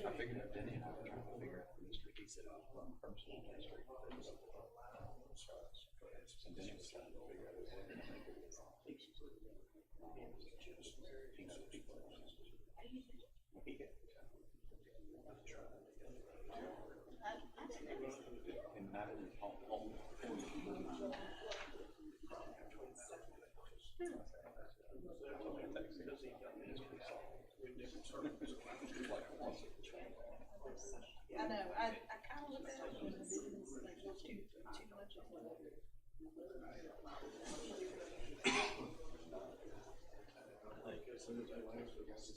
I figured out Denny and I were trying to figure out the mystery. He said, "I'm from School District." And Denny was trying to figure out his way. And Madeline home. I know, I kind of looked at it and it was like too much of it. Like, as soon as I left, we got to see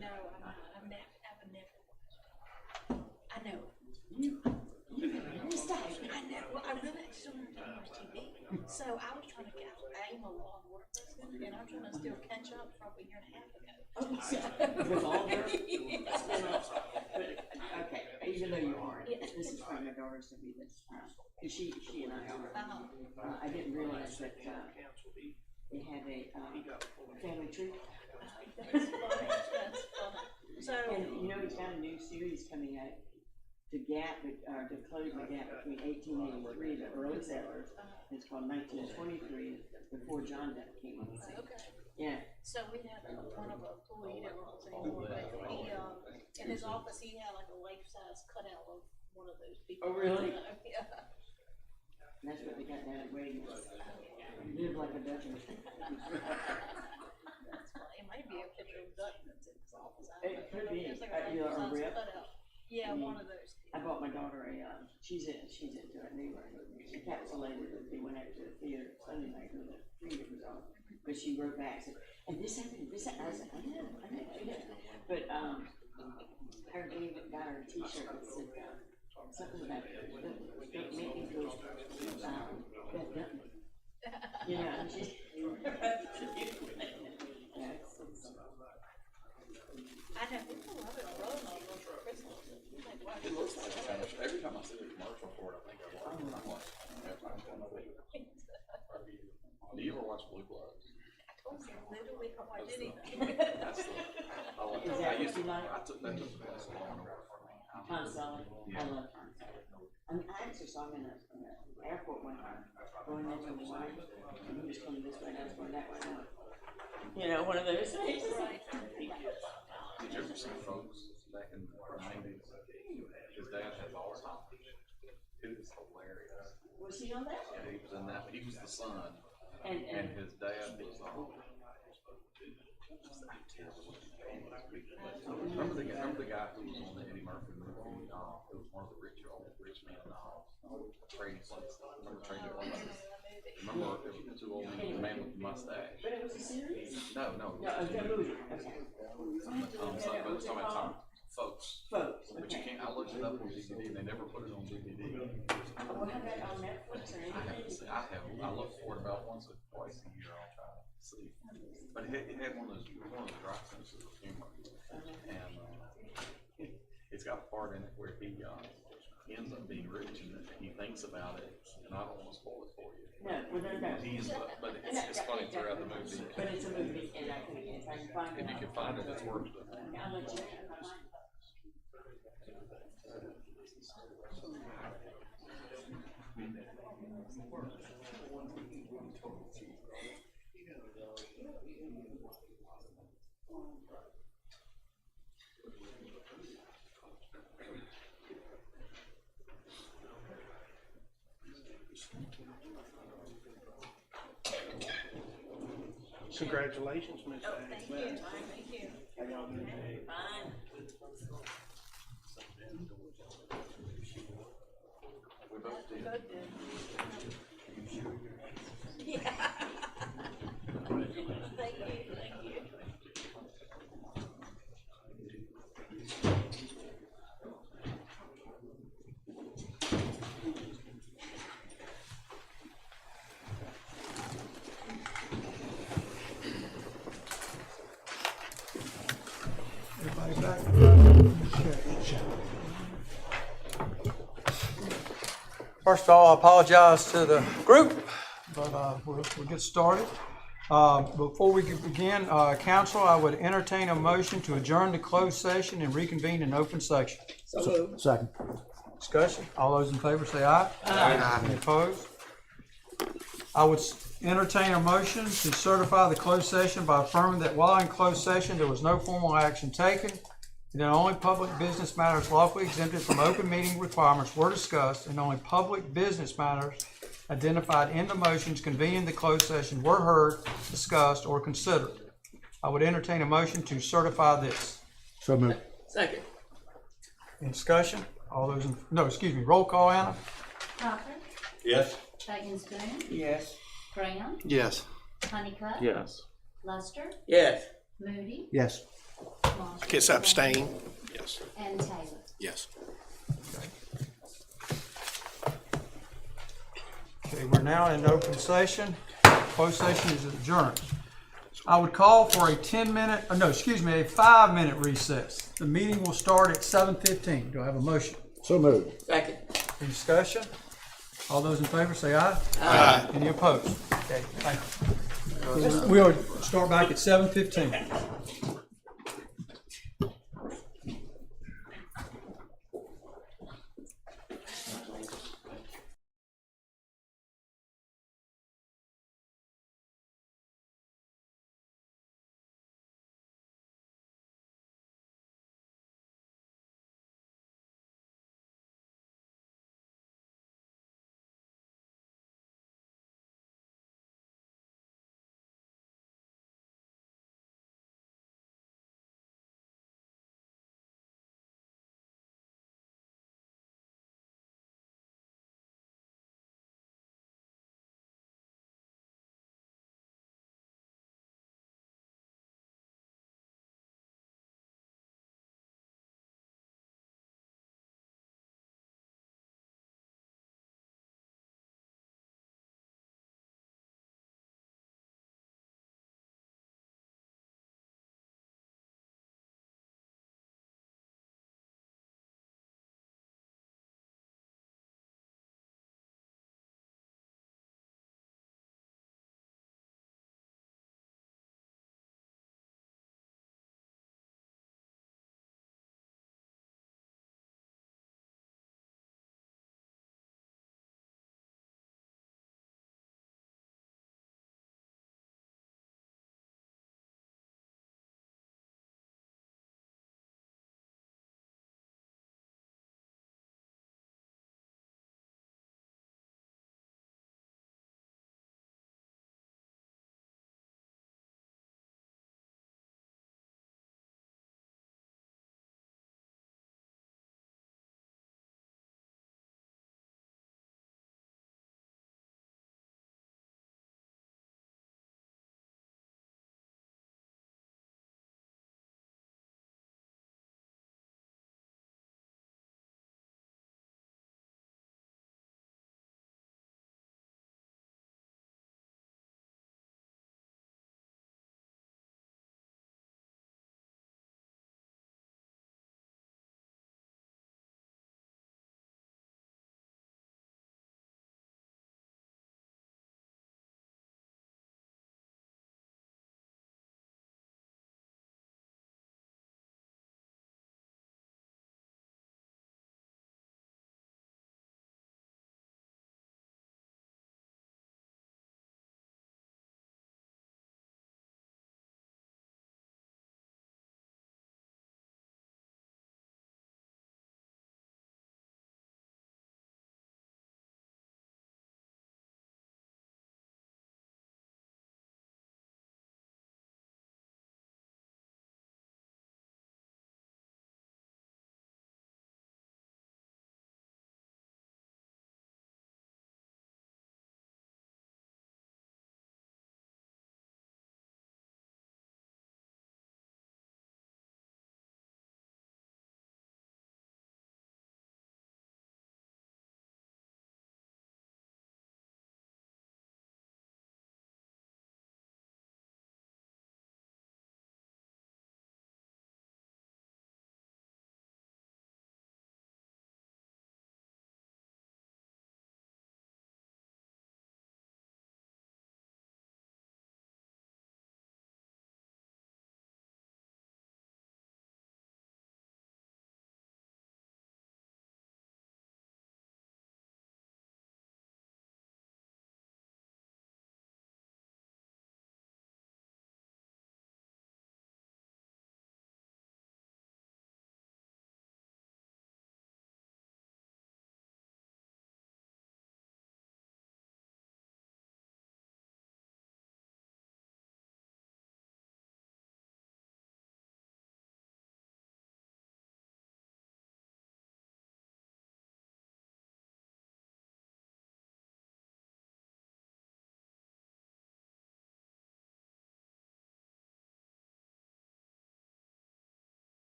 No, I've never. I know. Stop. I know. Well, I really just don't want to watch TV. So I was trying to get. I'm a law and work person, and I'm trying to still catch up from a year and a half ago. With all her spin-offs. But, okay, even though you aren't, this is from my daughter's to be this. She and I are. I didn't realize that they have a family tree. That's funny. That's funny. So, And you know, he's got a new series coming out to close the gap between 1883, the early settlers. It's called 1923, before John Depp came on the scene. okay. Yeah. So we had one of our employees that works anymore, but he, in his office, he had like a life-size cutout of one of those people. Oh, really? Yeah. That's what they got down at Reagan. Live like a Dutchman. That's funny. It might be a picture of Dutton that's in his office. It could be. It's like a You know, a life-size rip. cutout. Yeah, one of those. I bought my daughter she's into a new encapsulated that they went out to the theater Sunday night when the theater was on. But she wrote back and said, and this happened, I said, I know. But, her David got her a t-shirt that said, something about, don't make me go, that Dutton. You know, and she's. I know, people love it, Rome almost for Christmas. Like, wow. It looks like kind of, every time I see a commercial for it, I think I'm watching. Do you ever watch Blue Bloods? I told you, literally, how I did it. That's the, Is that what you like? I took that to the best Law and Order for me. Tom Selleck, I love Tom Selleck. I mean, I actually saw him in an airport one time, going into the line, and he was coming this way, and I was going that way. You know? one of those things. Did you ever see folks back in the nineties? His dad had Alzheimer's. It was hilarious. Was he on that? Yeah, he was in that, he was the son, And and his dad was, remember the guy who was on the Eddie Murphy movie, who was one of the rich men, trading places, remember trading places? Remember, it was the two old men, the man with the mustache? but it was a series? No. No, it was a movie, okay. But it's talking about folks. Folks, But you okay. can't, I looked it up on DVD, and they never put it on DVD. Well, how about on Netflix or anything? I look for it about once or twice a year, I'll try to see. But it had one of those dry senses of humor. And, it's got a part in it where he ends up being rich, and he thinks about it, and I don't wanna spoil it for you. No, well, no. But it's funny throughout the movie. But it's a movie, and I can, if I can find it. If you can find it, it's worth it. I'll let you know if I find it. Congratulations, Ms. Oh, thank you, thank you. How y'all doing? Fine. We both did. Both did. Yeah. Thank you. Everybody back? First of all, I apologize to the group, but we'll get started. Before we begin, council, I would entertain a motion to adjourn the closed session and reconvene in open section. Second. Discussion, all those in favor say aye. Aye. Any opposed? I would entertain a motion to certify the closed session by affirming that while in closed session, there was no formal action taken, and that only public business matters lawfully exempted from open meeting requirements were discussed, and only public business matters identified in the motions convening the closed session were heard, discussed, or considered. I would entertain a motion to certify this. So moved. Second. In discussion, roll call, Anna? Crawford, Yes. Baggins Boone, Yes. Graham, Yes. Honeycutt, Yes. Luster, Yes. Moody, Yes. Marshall. Kiss abstain. Yes. And Taylor. Yes. Okay, we're now in open session. Closed session is adjourned. I would call for a 5-minute recess. The meeting will start at 7:15. Do I have a motion? So moved. Second. Any discussion? All those in favor say aye. Aye. Any opposed? Okay, thank you. We'll start back at 7:15.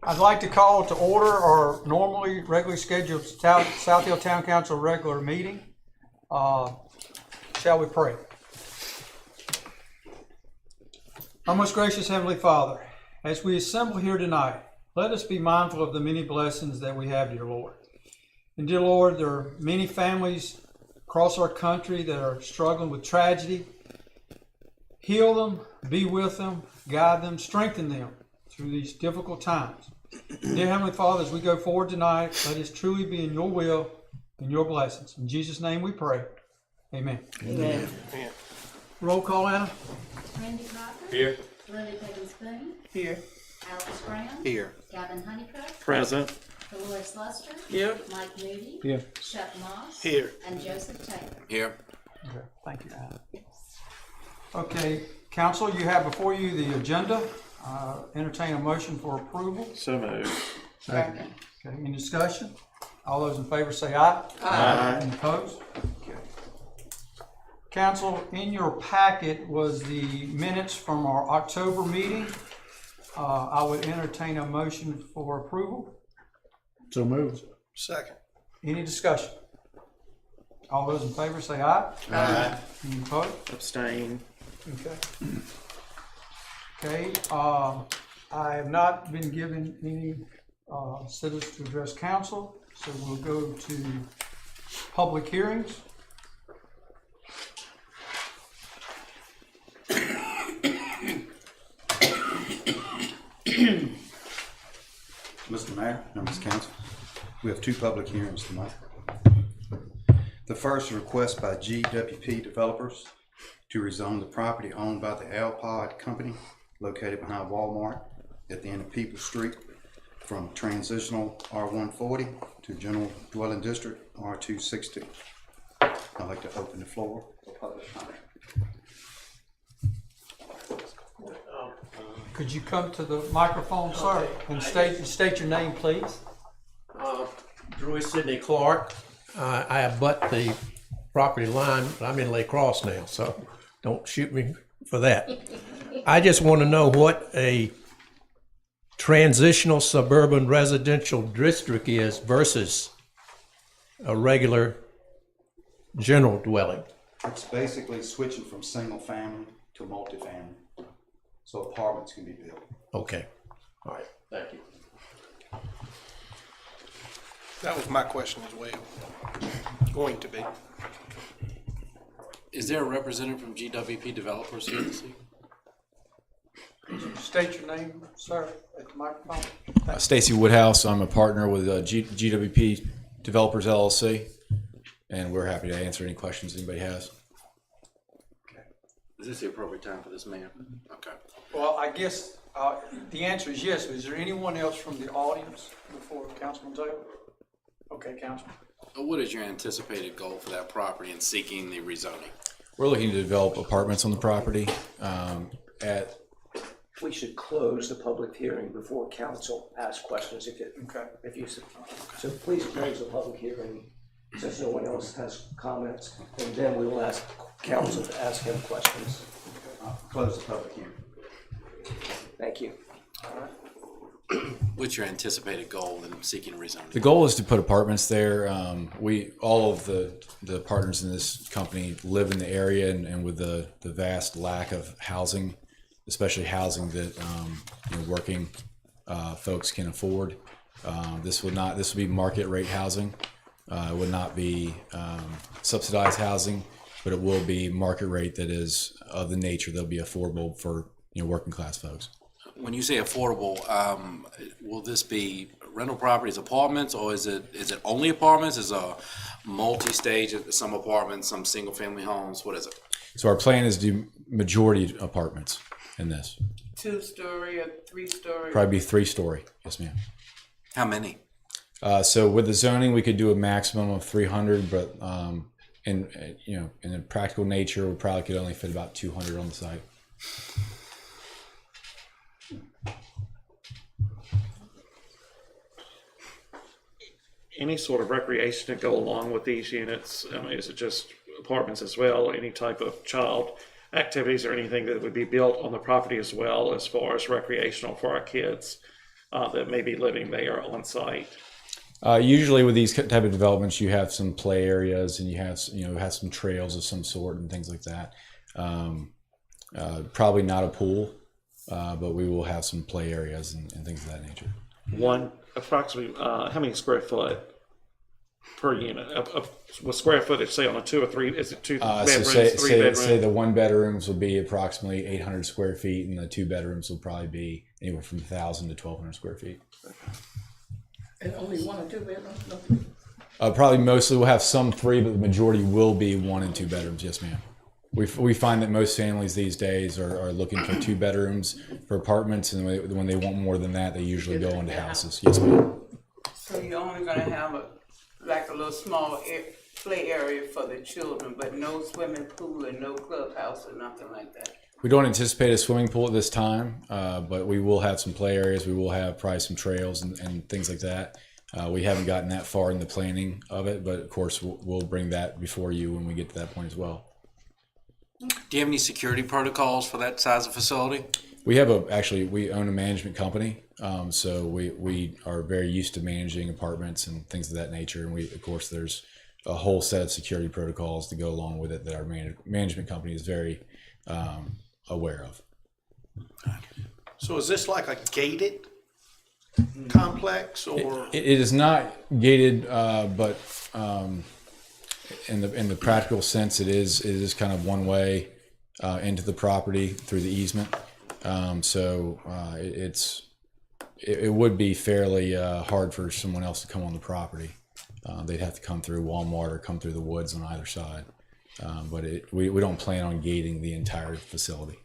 I'd like to call to order our normally regularly scheduled South Hill Town Council regular meeting. Shall we pray? Our most gracious Heavenly Father, as we assemble here tonight, let us be mindful of the many blessings that we have, dear Lord. And dear Lord, there are many families across our country that are struggling with tragedy. Heal them, be with them, guide them, strengthen them through these difficult times. Dear Heavenly Father, as we go forward tonight, let us truly be in your will and your blessings. In Jesus' name we pray. Amen. Amen. Roll call, Anna. Randy Crawford. Here. Lily Petty Spoon. Here. Alex Brown. Here. Gavin Honeycutt. Present. Dolores Lester. Here. Mike Moody. Here. Chuck Moss. Here. And Joseph Taylor. Here. Okay, thank you, Anna. Okay, council, you have before you the agenda. Entertain a motion for approval. So moved. Okay, any discussion? All those in favor say aye. Aye. Any opposed? Okay. Council, in your packet was the minutes from our October meeting. I would entertain a motion for approval. So moved. Second. Any discussion? All those in favor say aye. Aye. Any opposed? Abstain. Okay. Okay, I have not been given any citizens to address council, so we'll go to public hearings. Mr. Mayor, members of council, we have two public hearings tonight. The first, a request by GWP Developers to rezone the property owned by the Alpod Company located behind Walmart at the end of People Street from transitional R140 to general dwelling district R260. I'd like to open the floor for public comment. Could you come to the microphone, sir, and state your name, please? Drew Sidney Clark. I abut the property line, but I'm in Lake Cross now, so don't shoot me for that. I just want to know what a transitional suburban residential district is versus a regular general dwelling. It's basically switching from single family to multifamily, so apartments can be built. Okay, all right, thank you. That was my question as well. Going to be. Is there a representative from GWP Developers here this evening? Could you state your name, sir, at the microphone? Stacy Woodhouse. I'm a partner with GWP Developers LLC, and we're happy to answer any questions anybody has. Is this the appropriate time for this, ma'am? Okay. Well, I guess the answer is yes. Is there anyone else from the audience before Councilman Taylor? Okay, Councilman. What is your anticipated goal for that property in seeking the rezoning? We're looking to develop apartments on the property. We should close the public hearing before council asks questions if you, so please close the public hearing since no one else has comments, and then we will ask council to ask him questions. Close the public hearing. Thank you. What's your anticipated goal in seeking rezoning? The goal is to put apartments there. All of the partners in this company live in the area, and with the vast lack of housing, especially housing that working folks can afford, this would be market rate housing. It would not be subsidized housing, but it will be market rate that is of the nature that'll be affordable for working class folks. When you say affordable, will this be rental properties, apartments, or is it only apartments? Is a multi-stage, some apartments, some single-family homes? What is it? So our plan is to do majority apartments in this. 2-story or 3-story? Probably be 3-story. Yes, ma'am. How many? So with the zoning, we could do a maximum of 300, but in a practical nature, we probably could only fit about 200 on the site. any sort of recreation to go along with these units? I mean, is it just apartments as well, any type of child activities or anything that would be built on the property as well as far as recreational for our kids that may be living there on site? Usually with these type of developments, you have some play areas and you have some trails of some sort and things like that. Probably not a pool, but we will have some play areas and things of that nature. Approximately, how many square foot per unit? With square footage, say on a 2 or 3, is it 2 bedrooms, 3 bedrooms? Say the 1 bedrooms will be approximately 800 square feet, and the 2 bedrooms will probably be anywhere from 1,000 to 1,200 square feet. And only 1 or 2 bedrooms? No. Probably mostly we'll have some 3, but the majority will be 1 and 2 bedrooms. Yes, ma'am. We find that most families these days are looking for 2 bedrooms for apartments, and when they want more than that, they usually go into houses. Yes, ma'am. So you're only gonna have a little small play area for the children, but no swimming pool and no clubhouse or nothing like that? We don't anticipate a swimming pool at this time, but we will have some play areas. We will have probably some trails and things like that. We haven't gotten that far in the planning of it, but of course we'll bring that before you when we get to that point as well. Do you have any security protocols for that size of facility? We have we own a management company, so we are very used to managing apartments and things of that nature. And of course, there's a whole set of security protocols to go along with it that our management company is very aware of. So is this like a gated complex, or? It is not gated, but in the practical sense, it is kind of one way into the property through the easement. So it would be fairly hard for someone else to come on the property. They'd have to come through Walmart or come through the woods on either side. But we don't plan on gating the entire facility.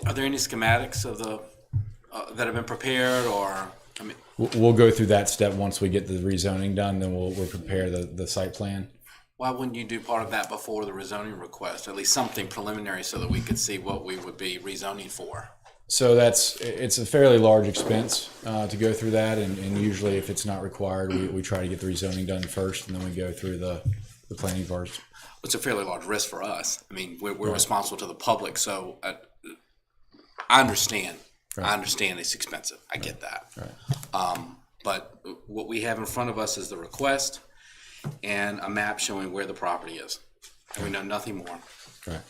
Are there any schematics of the that have been prepared, or I mean? We'll go through that step once we get the rezoning done. Then we'll prepare the site plan. Why wouldn't you do part of that before the rezoning request? At least something preliminary so that we could see what we would be rezoning for. So it's a fairly large expense to go through that, and usually if it's not required, we try to get the rezoning done first, and then we go through the planning parts. It's a fairly large risk for us. I mean, we're right. Responsible to the public, so I understand. Right. I understand it's expensive. I get that. Right. But what we have in front of us is the request and a map showing where the property is, and we know nothing more. Right.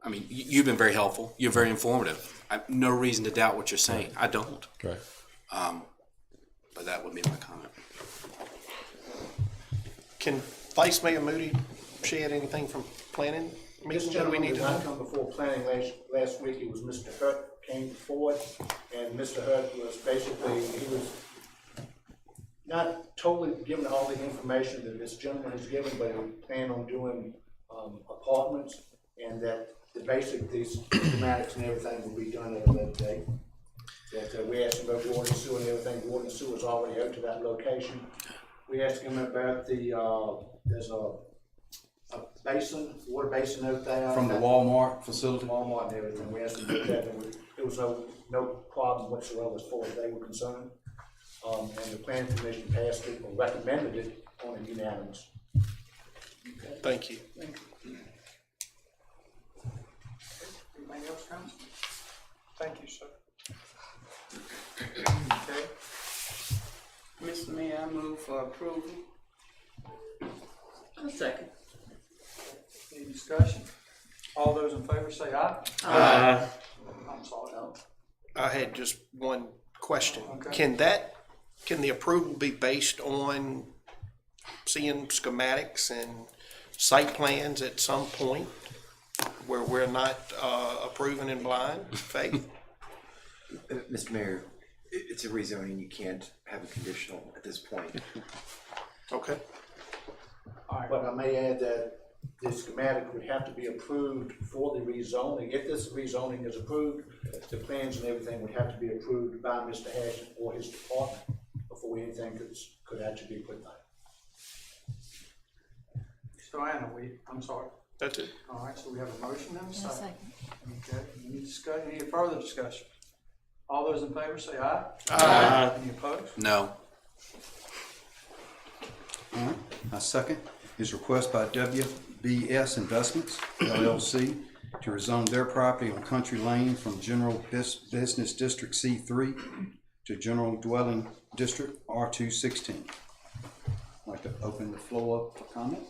I mean, you've been very helpful. You're very informative. I have no reason to doubt what you're saying. I don't. Right. But that would be my comment. Can Vice Mayor Moody shed anything from planning? This gentleman did not come before planning last week. It was Mr. Hurt came forward, and Mr. Hurt was basically, he was not totally given all the information that this gentleman has given, but he planned on doing apartments, and that these schematics and everything will be done at a later date. That we asked him about water and sewer and everything. Water and sewer is already out to that location. We asked him about there's a water basin out there. From the Walmart facility? Walmart and everything. We asked him about that, and there was no problem whatsoever as far as they were concerned. And the planning commission passed it or recommended it on a unanimous. Okay. Thank you. Anybody else, Council? Thank you, sir. Okay. Mr. Mayor, I move for approval. A second. Any discussion? All those in favor say aye. Aye. I'm sorry. No. I had just one question. Okay. Can the approval be based on seeing schematics and site plans at some point where we're not approving in blind faith? Mr. Mayor, it's a rezoning. You can't have a conditional at this point. Okay. All right. But I may add that the schematic would have to be approved for the rezoning. If this rezoning is approved, the plans and everything would have to be approved by Mr. Hash or his department before anything could actually be put down. Joanna, I'm sorry. That's it. All right, so we have a motion and a second. Second. Okay, any further discussion? All those in favor say aye. Aye. Any opposed? No. All right. My second is request by WBS Investments LLC to rezone their property on Country Lane from General Business District C3 to General Dwelling District R216. I'd like to open the floor up for comment.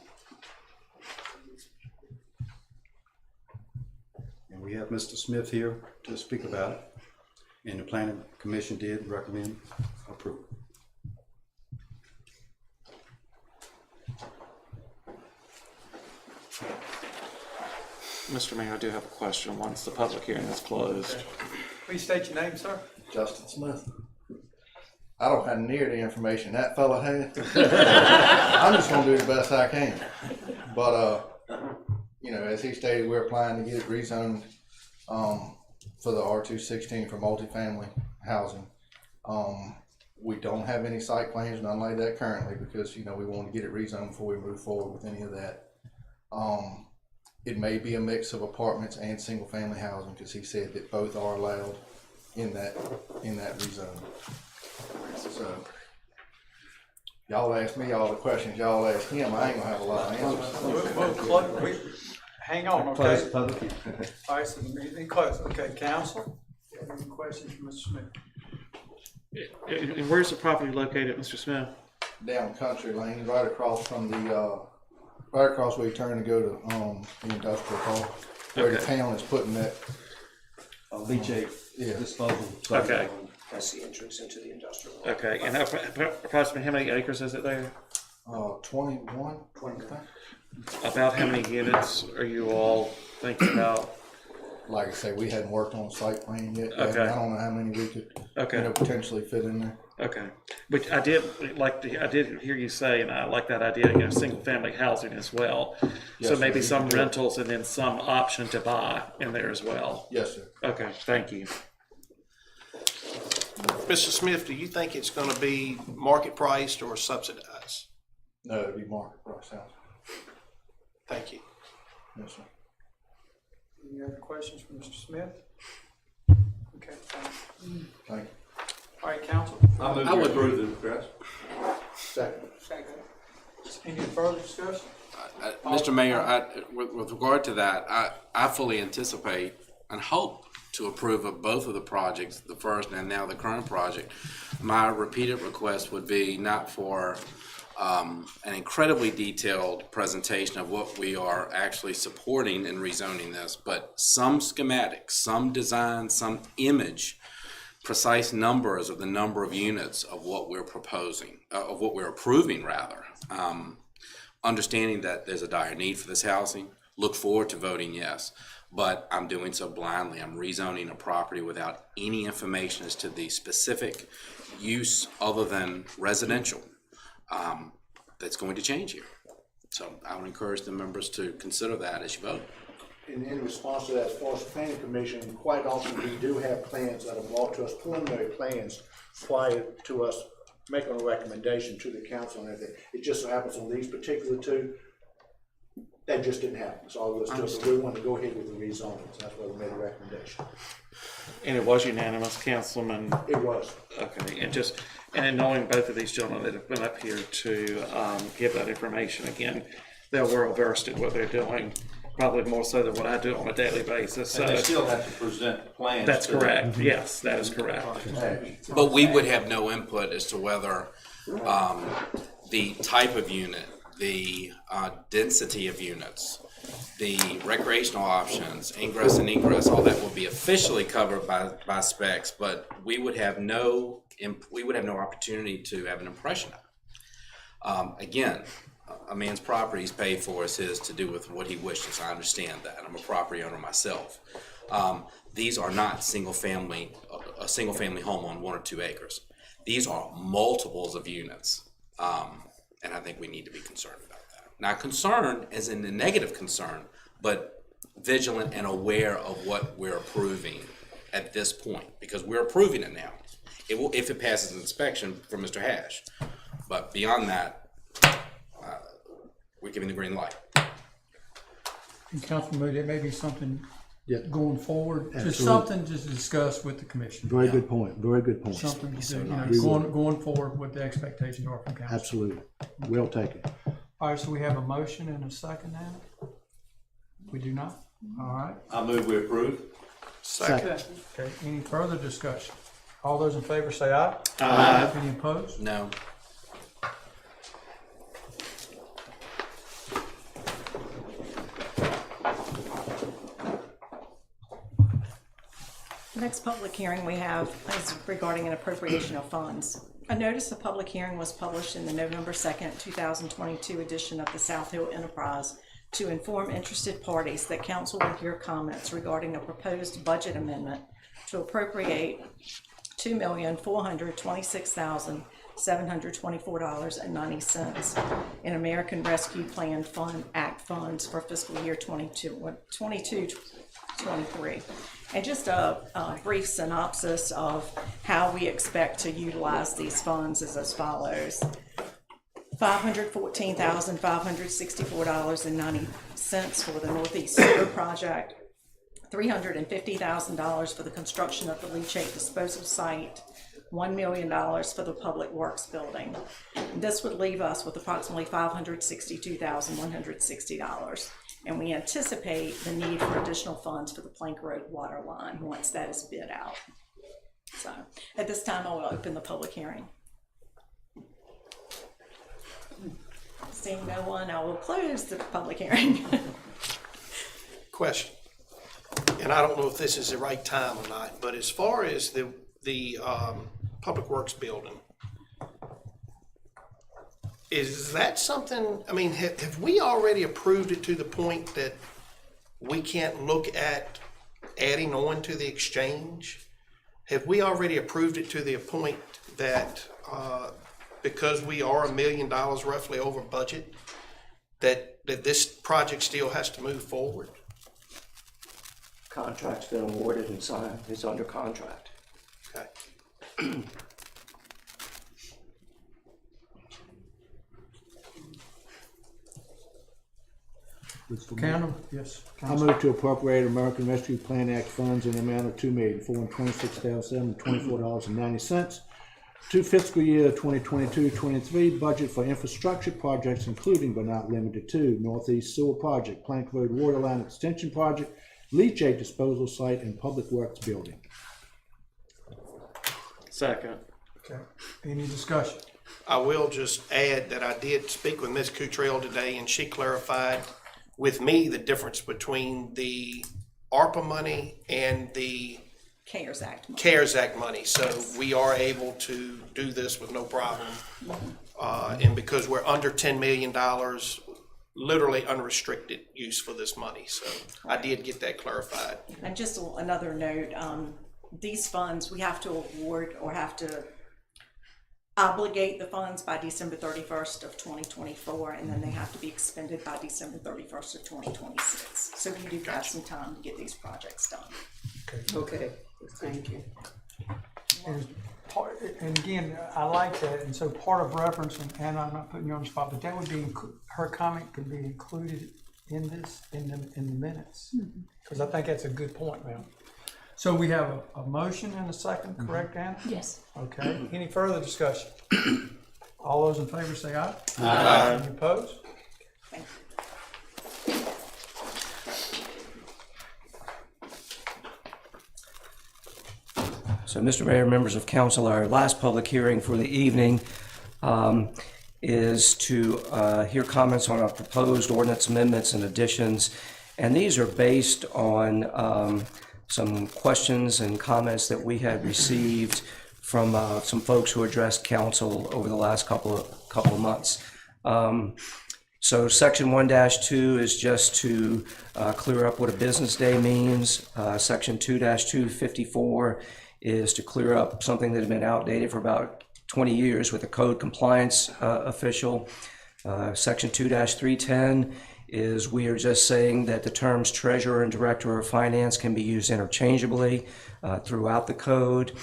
And we have Mr. Smith here to speak about it. And the planning commission did recommend approval. Mr. Mayor, I do have a question once the public hearing is closed. Please state your name, sir. Justin Smith. I don't have near the information that fella had. I'm just gonna do the best I can. But, you know, as he stated, we're applying to get it rezoned, for the R216 for multifamily housing. We don't have any site plans, none like that currently, because, you know, we want to get it rezoned before we move forward with any of that. It may be a mix of apartments and single family housing, because he said that both are allowed in that rezone. So y'all ask me all the questions y'all ask him, I ain't gonna have a lot of answers. Hang on, okay? Close the public hearing. All right, so the meeting closed. Okay, council, you have any questions for Mr. Smith? And where's the property located, Mr. Smith? Down Country Lane, right across from the, right across where you turn to go to, the industrial park, where the Okay. town is putting that. leachate disposal. Okay. That's the entrance into the industrial. Okay, and approximately how many acres is it there? 21, I think. About how many units are you all thinking about? Like I say, we hadn't worked on a site plan yet. Okay. I don't know how many we could, Okay. you know, potentially fit in there. Okay, but I did hear you say, and I like that idea, you know, single family housing as well. So Yes, maybe sir. some rentals and then some option to buy in there as well. Yes, sir. Okay, thank you. Mr. Smith, do you think it's gonna be market priced or subsidized? No, it'd be market price house. Thank you. Yes, sir. Any other questions for Mr. Smith? Okay, thanks. Thank you. All right, council. I would approve the request. Second. Any further discussion? Mr. Mayor, with regard to that, I fully anticipate and hope to approve of both of the projects, the first and now the current project. My repeated request would be not for an incredibly detailed presentation of what we are actually supporting in rezoning this, but some schematics, some design, some image, precise numbers of the number of units of what we're proposing, of what we're approving rather. Understanding that there's a dire need for this housing, look forward to voting yes, but I'm doing so blindly. I'm rezoning a property without any information as to the specific use other than residential that's going to change here. So I would encourage the members to consider that as you vote. In response to that, as far as the planning commission, quite often we do have plans that are brought to us, preliminary plans, prior to us making a recommendation to the council and everything. It just so happens on these particular two, that just didn't happen. So all it was just, we wanted to go ahead with the rezoning, so that's why we made a recommendation. And it was unanimous, Councilman? It was. Okay, and knowing both of these gentlemen that have been up here to give that information again, they're well versed in what they're doing, probably more so than what I do on a daily basis. And they So still have to present plans. that's to the- correct. Yes, that is correct. But we would have no input as to whether the type of unit, the density of units, the recreational options, ingress and egress, all that will be officially covered by specs, but we would have no opportunity to have an impression of it. Again, a man's property is paid for as his to do with what he wishes. I understand that. I'm a property owner myself. These are not a single family home on 1 or 2 acres. These are multiples of units. And I think we need to be concerned about that. Not concerned as in the negative concern, but vigilant and aware of what we're approving at this point, because we're approving it now. It will, if it passes inspection from Mr. Hash. But beyond that, we're giving the green light. And Councilman Moody, it may be something Yeah. going forward, just Absolutely. something to discuss with the commission. Very good point, very good point. Something to, We will. going forward, what the expectations are from council. Absolutely. Well taken. All right, so we have a motion and a second now? We do not? All right. I move we approve. Second. Okay, any further discussion? All those in favor say aye. Aye. Any opposed? No. The next public hearing we have is regarding an appropriation of funds. A notice of public hearing was published in the November 2nd, 2022 edition of the South Hill Enterprise to inform interested parties that council will hear comments regarding a proposed budget amendment to appropriate $2,426,724.90 in American Rescue Plan Fund Act funds for fiscal year 22-23. And just a brief synopsis of how we expect to utilize these funds is as follows. $514,564.90 for the Northeast Sewer Project, $350,000 for the construction of the leachate disposal site, $1 million for the Public Works Building. This would leave us with approximately $562,160. And we anticipate the need for additional funds for the Plank Road water line once that is bid out. So at this time, I will open the public hearing. Seeing no one, I will close the public hearing. Question, and I don't know if this is the right time or not, but as far as the Public Works building, is that something, I mean, have we already approved it to the point that we can't look at adding on to the exchange? Have we already approved it to the point that, because we are $1 million roughly over budget, that this project still has to move forward? Contract's been awarded and signed, it's under contract. Okay. Candle, yes. I move to appropriate American Rescue Plan Act funds in the amount of $2,426,724.90 to fiscal year 2022-23 budget for infrastructure projects, including but not limited to Northeast Sewer Project, Plank Road Water Line Extension Project, leachate disposal site, and Public Works Building. Second. Okay, any discussion? I will just add that I did speak with Ms. Cottrell today, and she clarified with me the difference between the ARPA money and the CARES Act money. CARES Act money. So we are able to do this with no problem. And because we're under $10 million, literally unrestricted use for this money. So I did get that clarified. And just another note, these funds, we have to award or have to obligate the funds by December 31st of 2024, and then they have to be expended by December 31st of 2026. So we do have some time to get these projects done. Okay, thank you. And again, I like that, and so part of reference, and I'm not putting you on the spot, but that would be, her comment could be included in this, in the minutes. Because I think that's a good point, ma'am. So we have a motion and a second, correct, Anna? Yes. Okay, any further discussion? All those in favor say aye. Aye. Any opposed? Thank you. So, Mr. Mayor, members of council, our last public hearing for the evening is to hear comments on our proposed ordinance amendments and additions. And these are based on some questions and comments that we had received from some folks who addressed council over the last couple of months. So section 1-2 is just to clear up what a business day means. Section 2-254 is to clear up something that had been outdated for about 20 years with a code compliance official. Section 2-310 is we are just saying that the terms treasurer and director of finance can be used interchangeably throughout the code.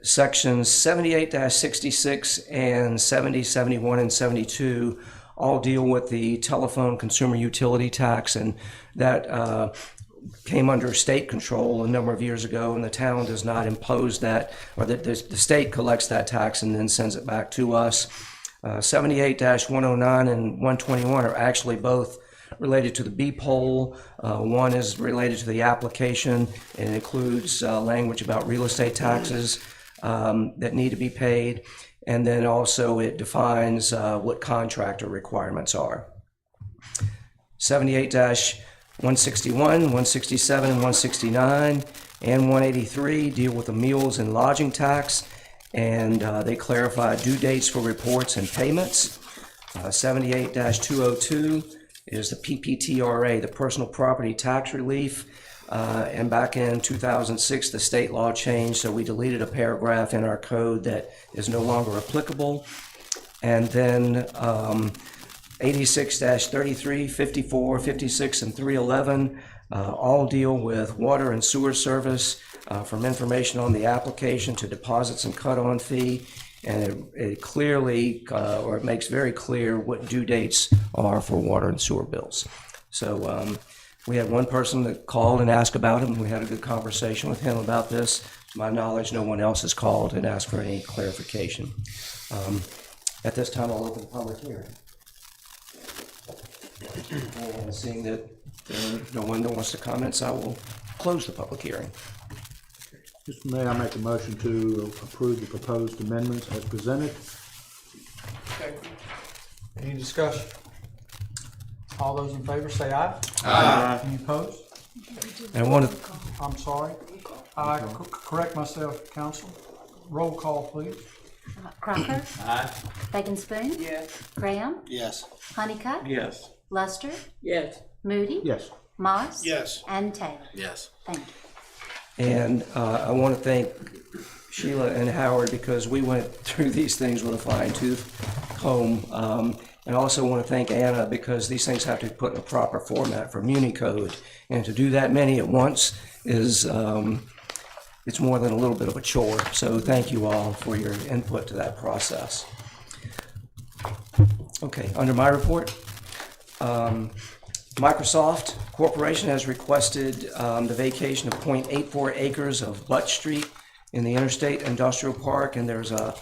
Sections 78-66 and 70, 71, and 72 all deal with the telephone consumer utility tax, and that came under state control a number of years ago, and the town does not impose that, or the state collects that tax and then sends it back to us. 78-109 and 121 are actually both related to the B poll. One is related to the application and it includes language about real estate taxes that need to be paid. And then also it defines what contractor requirements are. 78-161, 167, and 169, and 183 deal with the meals and lodging tax, and they clarify due dates for reports and payments. 78-202 is the PPTRA, the personal property tax relief. And back in 2006, the state law changed, so we deleted a paragraph in our code that is no longer applicable. And then 86-33, 54, 56, and 311 all deal with water and sewer service, from information on the application to deposits and cut-on fee. And it clearly, or it makes very clear what due dates are for water and sewer bills. So we had one person that called and asked about it, and we had a good conversation with him about this. To my knowledge, no one else has called and asked for any clarification. At this time, I'll open the public hearing. And seeing that no one wants to comment, I will close the public hearing. Mr. Mayor, I make a motion to approve the proposed amendments as presented. Any discussion? All those in favor say aye. Aye. Any opposed? And I want to, I'm sorry. I correct myself, counsel. Roll call, please. Crocker, Aye. Bacon Spoon, Yes. Graham, Yes. Honeycutt, Yes. Lester, Yes. Moody, Yes. Moss, Yes. and Taylor. Yes. Thank you. and I want to thank Sheila and Howard because we went through these things with a fine-tooth comb. And I also want to thank Anna because these things have to be put in a proper format for MuniCode. And to do that many at once is, it's more than a little bit of a chore. So thank you all for your input to that process. Okay, under my report, Microsoft Corporation has requested the vacation of 0.84 acres of Butt Street in the Interstate Industrial Park, and there's a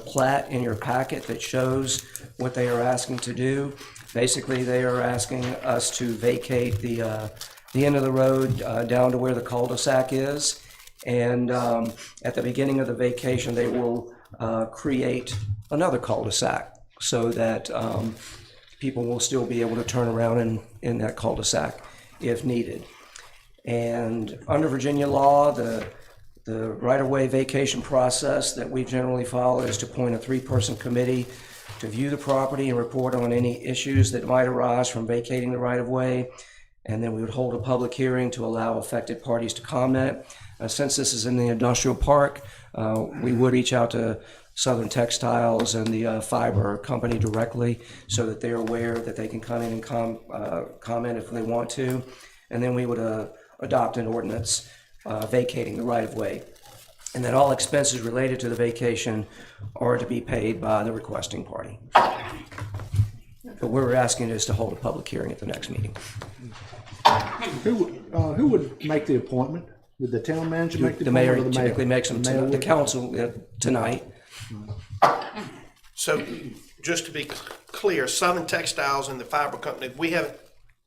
plat in your packet that shows what they are asking to do. Basically, they are asking us to vacate the end of the road down to where the cul-de-sac is, and at the beginning of the vacation, they will create another cul-de-sac so that people will still be able to turn around in that cul-de-sac if needed. And under Virginia law, the right-of-way vacation process that we generally follow is to appoint a three-person committee to view the property and report on any issues that might arise from vacating the right-of-way. And then we would hold a public hearing to allow affected parties to comment. Since this is in the industrial park, we would reach out to Southern Textiles and the fiber company directly so that they're aware that they can come in and comment if they want to. And then we would adopt an ordinance vacating the right-of-way. And then all expenses related to the vacation are to be paid by the requesting party. But we're asking is to hold a public hearing at the next meeting. Who would make the appointment? Would the town manager make the The appointment? mayor or typically makes them, The mayor the would? council tonight. So just to be clear, Southern Textiles and the fiber company, we haven't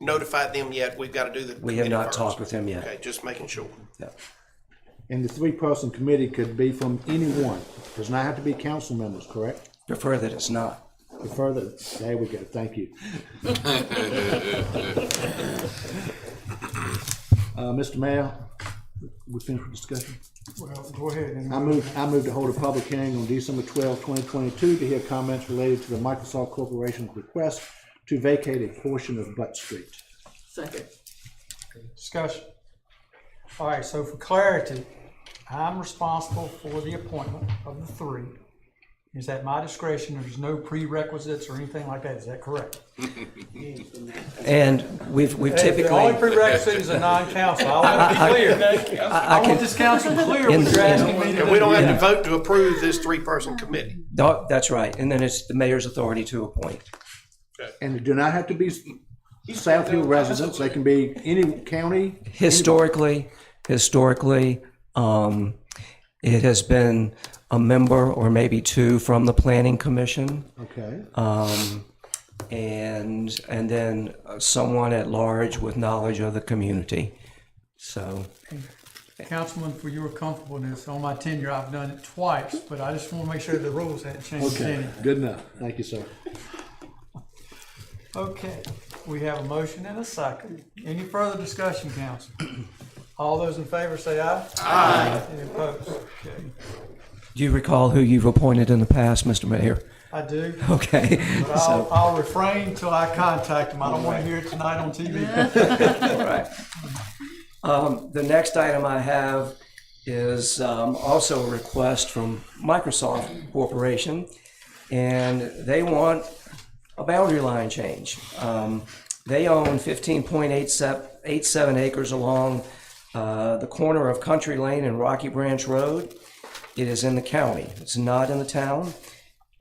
notified them yet. We've got to do the. We have committee not first. talked with them yet. Okay, just making sure. Yeah. And the three-person committee could be from anyone. Does not have to be council members, correct? Prefer that it's not. Prefer that, there we go, thank you. Mr. Mayor, we finished with discussion? Well, go ahead. I move to hold a public hearing on December 12, 2022 to hear comments related to the Microsoft Corporation's request to vacate a portion of Butt Street. Second. Discussion. All right, so for clarity, I'm responsible for the appointment of the three. Is at my discretion. There's no prerequisites or anything like that. Is that correct? And we've typically. The only prerequisite is a non-council. I want to be clear. I want this council clear what you're asking me to do. And we don't have to vote to approve this three-person committee. No, that's right. And then it's the mayor's authority to appoint. And do not have to be South Hill residents, they can be any county. Historically, it has been a member or maybe two from the Planning Commission. Okay. And then someone at large with knowledge of the community. So, Councilman, for your comfortableness, on my tenure, I've done it twice, but I just want to make sure the rules hadn't changed Okay, any. good enough. Thank you, sir. Okay, we have a motion and a second. Any further discussion, council? All those in favor say aye. Aye. Any opposed? Okay, do you recall who you've appointed in the past, Mr. Mayor? I do. Okay. But I'll refrain till I contact him. I don't want to hear it tonight on TV. All right. The next item I have is also a request from Microsoft Corporation, and they want a boundary line change. They own 15.87 acres along the corner of Country Lane and Rocky Branch Road. It is in the county. It's not in the town.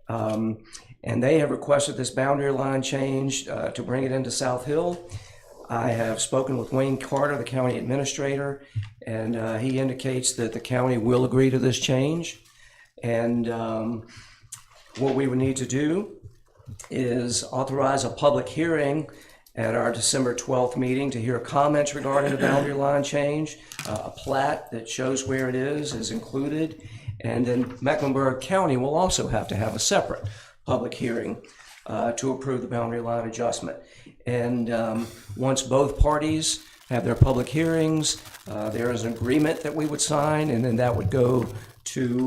And they have requested this boundary line change to bring it into South Hill. I have spoken with Wayne Carter, the county administrator, and he indicates that the county will agree to this change. And what we would need to do is authorize a public hearing at our December 12th meeting to hear comments regarding the boundary line change. A plat that shows where it is included. And then Mecklenburg County will also have to have a separate public hearing to approve the boundary line adjustment. And once both parties have their public hearings, there is an agreement that we would sign, and then that would go to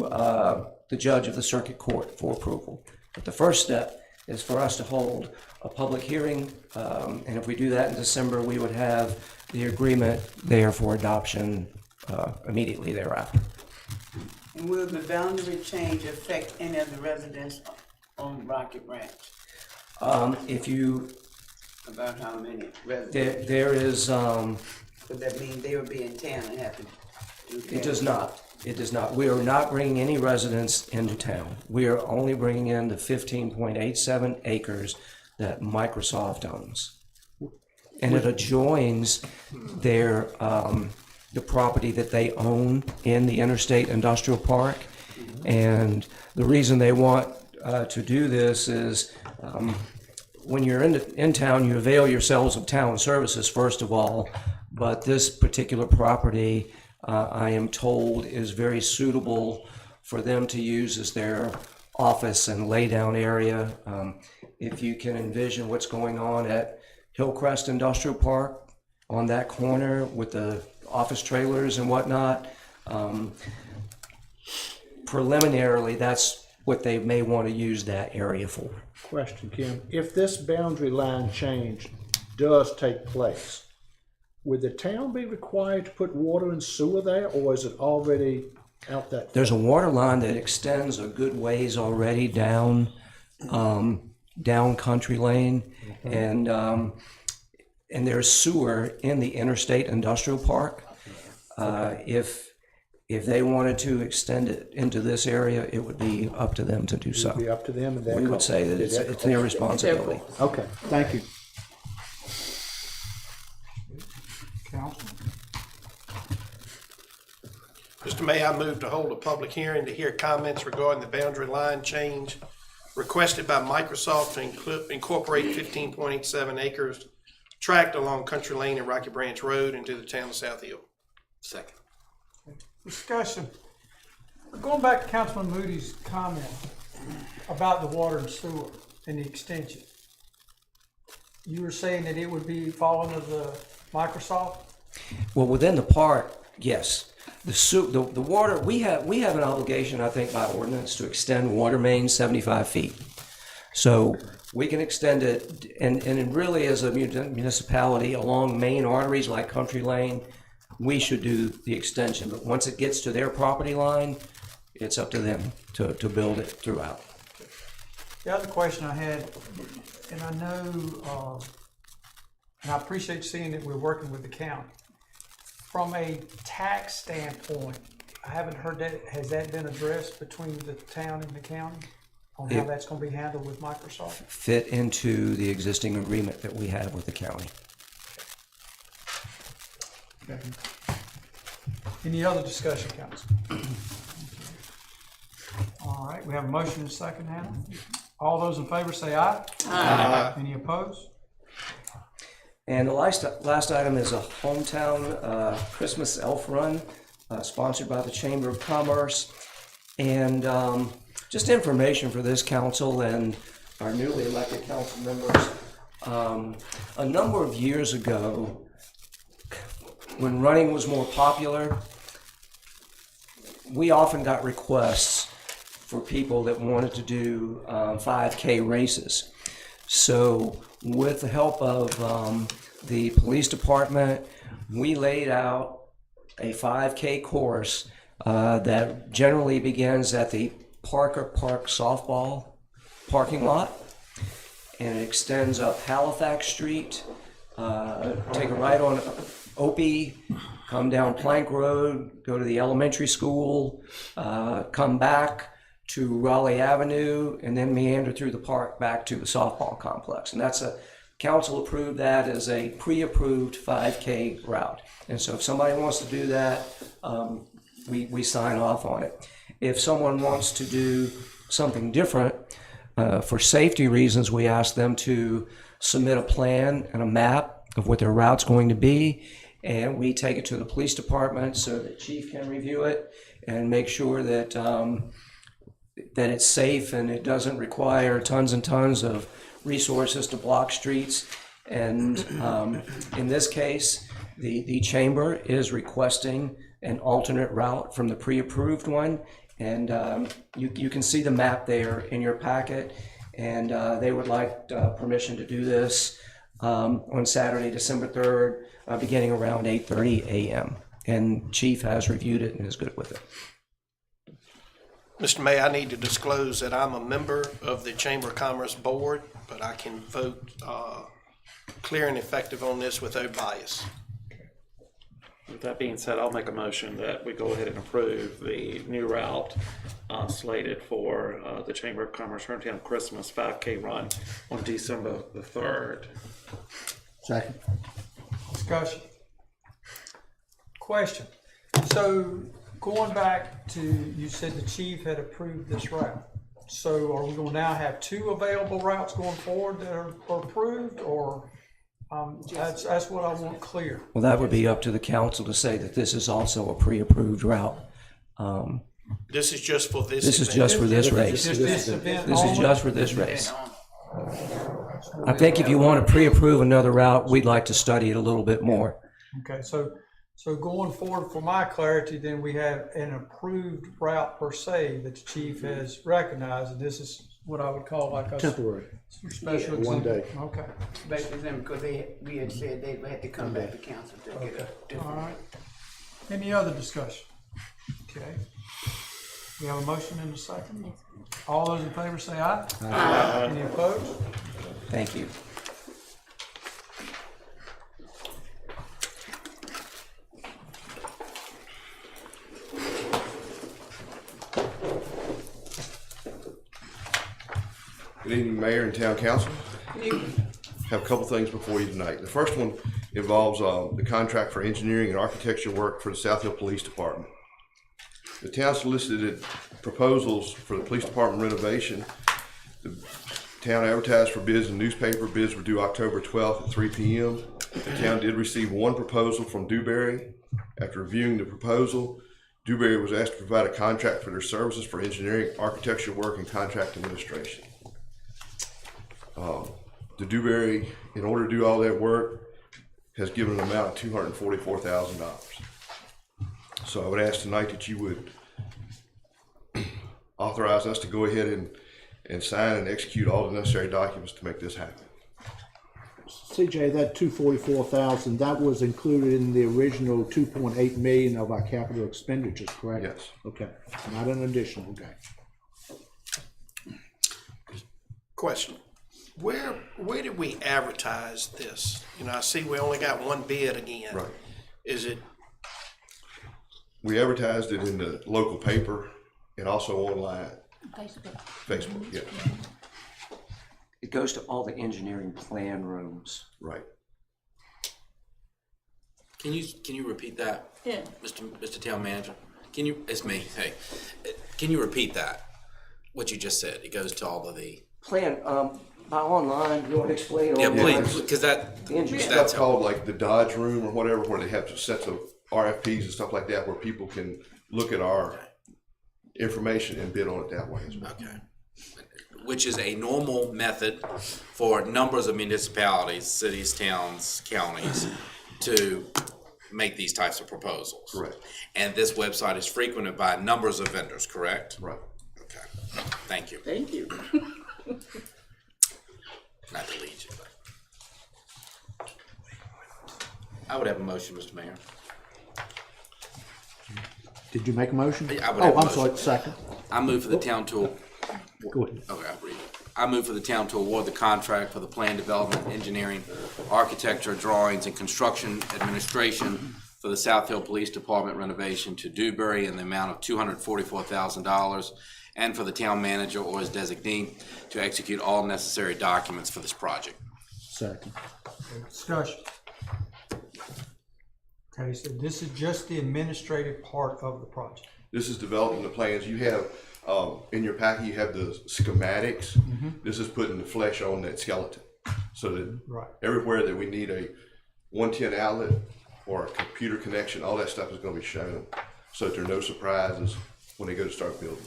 the judge of the circuit court for approval. But the first step is for us to hold a public hearing, and if we do that in December, we would have the agreement there for adoption immediately thereafter. Will the boundary change affect any of the residents on Rocky Branch? If you, About how many residents? there is, Would that mean they would be in town and have to? it does not. It does not. We are not bringing any residents into town. We are only bringing in the 15.87 acres that Microsoft owns. And it adjoins their, the property that they own in the Interstate Industrial Park. And the reason they want to do this is when you're in town, you avail yourselves of town services, first of all. But this particular property, I am told, is very suitable for them to use as their office and laydown area. If you can envision what's going on at Hillcrest Industrial Park on that corner with the office trailers and whatnot, preliminarily, that's what they may want to use that area for. Question, Kim. If this boundary line change does take place, would the town be required to put water and sewer there, or is it already out that? There's a water line that extends a good ways already down, down Country Lane, and there's sewer in the Interstate Industrial Park. If they wanted to extend it into this area, it would be up to them to do so. It would be up to them and their We would call. say that it's their responsibility. Okay, thank you. Council? Mr. Mayor, I move to hold a public hearing to hear comments regarding the boundary line change requested by Microsoft to incorporate 15.87 acres tract along Country Lane and Rocky Branch Road into the town of South Hill. Second. Discussion. Going back to Councilman Moody's comment about the water and sewer and the extension. You were saying that it would be falling to the Microsoft? Well, within the park, yes. The water, we have an obligation, I think, by ordinance to extend water mains 75 feet. So we can extend it, and it really as a municipality along main arteries like Country Lane, we should do the extension. But once it gets to their property line, it's up to them to build it throughout. The other question I had, and I know, and I appreciate seeing that we're working with the county. From a tax standpoint, I haven't heard that, has that been addressed between the town and the county? on how that's gonna be handled with Microsoft? Fit into the existing agreement that we have with the county. Okay. Any other discussion, council? All right, we have a motion and a second, Hannah. All those in favor say aye. Aye. Any opposed? And the last item is a hometown Christmas elf run, sponsored by the Chamber of Commerce. And just information for this council and our newly elected council members. A number of years ago, when running was more popular, we often got requests for people that wanted to do 5K races. So with the help of the police department, we laid out a 5K course that generally begins at the Parker Park softball parking lot, and it extends up Halifax Street, take a right on Opie, come down Plank Road, go to the elementary school, come back to Raleigh Avenue, and then meander through the park back to the softball complex. And that's council approved that as a pre-approved 5K route. And so if somebody wants to do that, we sign off on it. If someone wants to do something different, for safety reasons, we ask them to submit a plan and a map of what their route's going to be, and we take it to the police department so that chief can review it and make sure that that it's safe and it doesn't require tons and tons of resources to block streets. And in this case, the chamber is requesting an alternate route from the pre-approved one. And you can see the map there in your packet. And they would like permission to do this on Saturday, December 3rd, beginning around 8:30 a.m. And Chief has reviewed it and is good with it. Mr. Mayor, I need to disclose that I'm a member of the Chamber of Commerce Board, but I can vote clear and effective on this without bias. With that being said, I'll make a motion that we go ahead and approve the new route slated for the Chamber of Commerce Hometown Christmas 5K run on December the 3rd. Second. Discussion. Question. So going back to, you said the chief had approved this route. So are we going to now have two available routes going forward that are approved, or that's what I want clear? Well, that would be up to the council to say that this is also a pre-approved route. This is just for this This is event. just for this race. This is just for this race. I think if you want to pre-approve another route, we'd like to study it a little bit more. Okay, so going forward, for my clarity, then we have an approved route per se that the chief has recognized, and this is what I would call like a Temporary. special Yeah, one example. day. Okay. Special exam, because we had said they had to come back to council to get a different. All right. Any other discussion? Okay. We have a motion and a second. All those in favor say aye. Aye. Any opposed? Thank you. Good evening, Mayor and Town Council. Have a couple things before you tonight. The first one involves the contract for engineering and architecture work for the South Hill Police Department. The town solicited proposals for the police department renovation. The town advertised for bids in the newspaper. Bids were due October 12th at 3 p.m. The town did receive one proposal from Dewberry. After reviewing the proposal, Dewberry was asked to provide a contract for their services for engineering, architecture work, and contract administration. The Dewberry, in order to do all that work, has given an amount of $244,000. So I would ask tonight that you would authorize us to go ahead and sign and execute all the necessary documents to make this happen. CJ, that 244,000, that was included in the original 2.8 million of our capital expenditures, correct? Yes. Okay, not an additional, okay. Question. Where did we advertise this? You know, I see we only got one bid again. Right. Is it? We advertised it in the local paper and also online. Facebook. Facebook, yeah. It goes to all the engineering plan rooms. Right. Can you repeat that? Yeah. Mr. Town Manager? It's me, hey. Can you repeat that? What you just said? It goes to all of the. Plan, by online, you want to explain? Yeah, online? please, because There's stuff that's called like the Dodge Room or whatever, where they have sets of RFPs and stuff like that, where people can look at our information and bid on it that way as well. Okay. Which is a normal method for numbers of municipalities, cities, towns, counties, to make these types of proposals. Correct. And this website is frequented by numbers of vendors, correct? Right. Okay. Thank you. Thank you. Not to lead you, but. I would have a motion, Mr. Mayor. Did you make a motion? I would have a Oh, I'm motion. sorry, second. I move for the town to. Go ahead. Okay, I'll read it. I move for the town to award the contract for the plan development, engineering, architecture, drawings, and construction administration for the South Hill Police Department renovation to Dewberry in the amount of $244,000, and for the town manager or his designee to execute all necessary documents for this project. Second. Discussion. Okay, so this is just the administrative part of the project. This is developing the plans. You have, in your packet, you have the schematics. This is putting the flesh on that skeleton. So that Right. everywhere that we need a 110 outlet or a computer connection, all that stuff is gonna be shown. So that there are no surprises when they go to start building.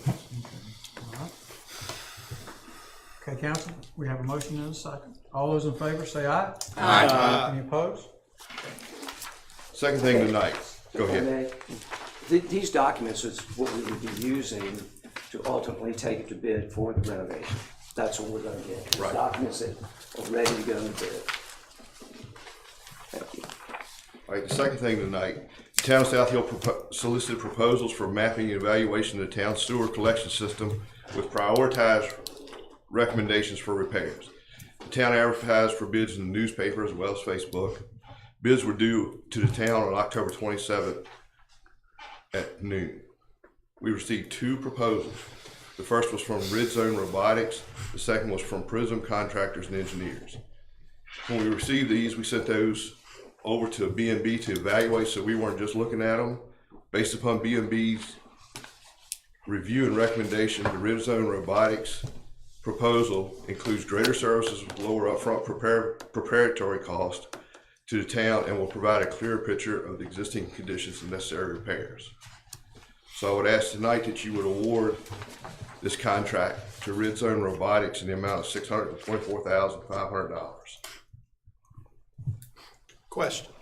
Okay, council, we have a motion and a second. All those in favor say aye. Aye. Any opposed? Second thing tonight, go ahead. These documents is what we would be using to ultimately take it to bid for the renovation. That's what we're gonna get. Right. Documents that are ready to go to bid. Thank you. All right, the second thing tonight, the town of South Hill solicited proposals for mapping and evaluation of the town's sewer collection system with prioritized recommendations for repairs. The town advertised for bids in the newspaper as well as Facebook. Bids were due to the town on October 27th at noon. We received 2 proposals. The first was from Rid Zone Robotics. The second was from Prism Contractors and Engineers. When we received these, we sent those over to B&B to evaluate, so we weren't just looking at them. Based upon B&B's review and recommendation, the Rid Zone Robotics proposal includes greater services with lower upfront preparatory cost to the town and will provide a clearer picture of the existing conditions and necessary repairs. So I would ask tonight that you would award this contract to Rid Zone Robotics in the amount of $624,500. Question.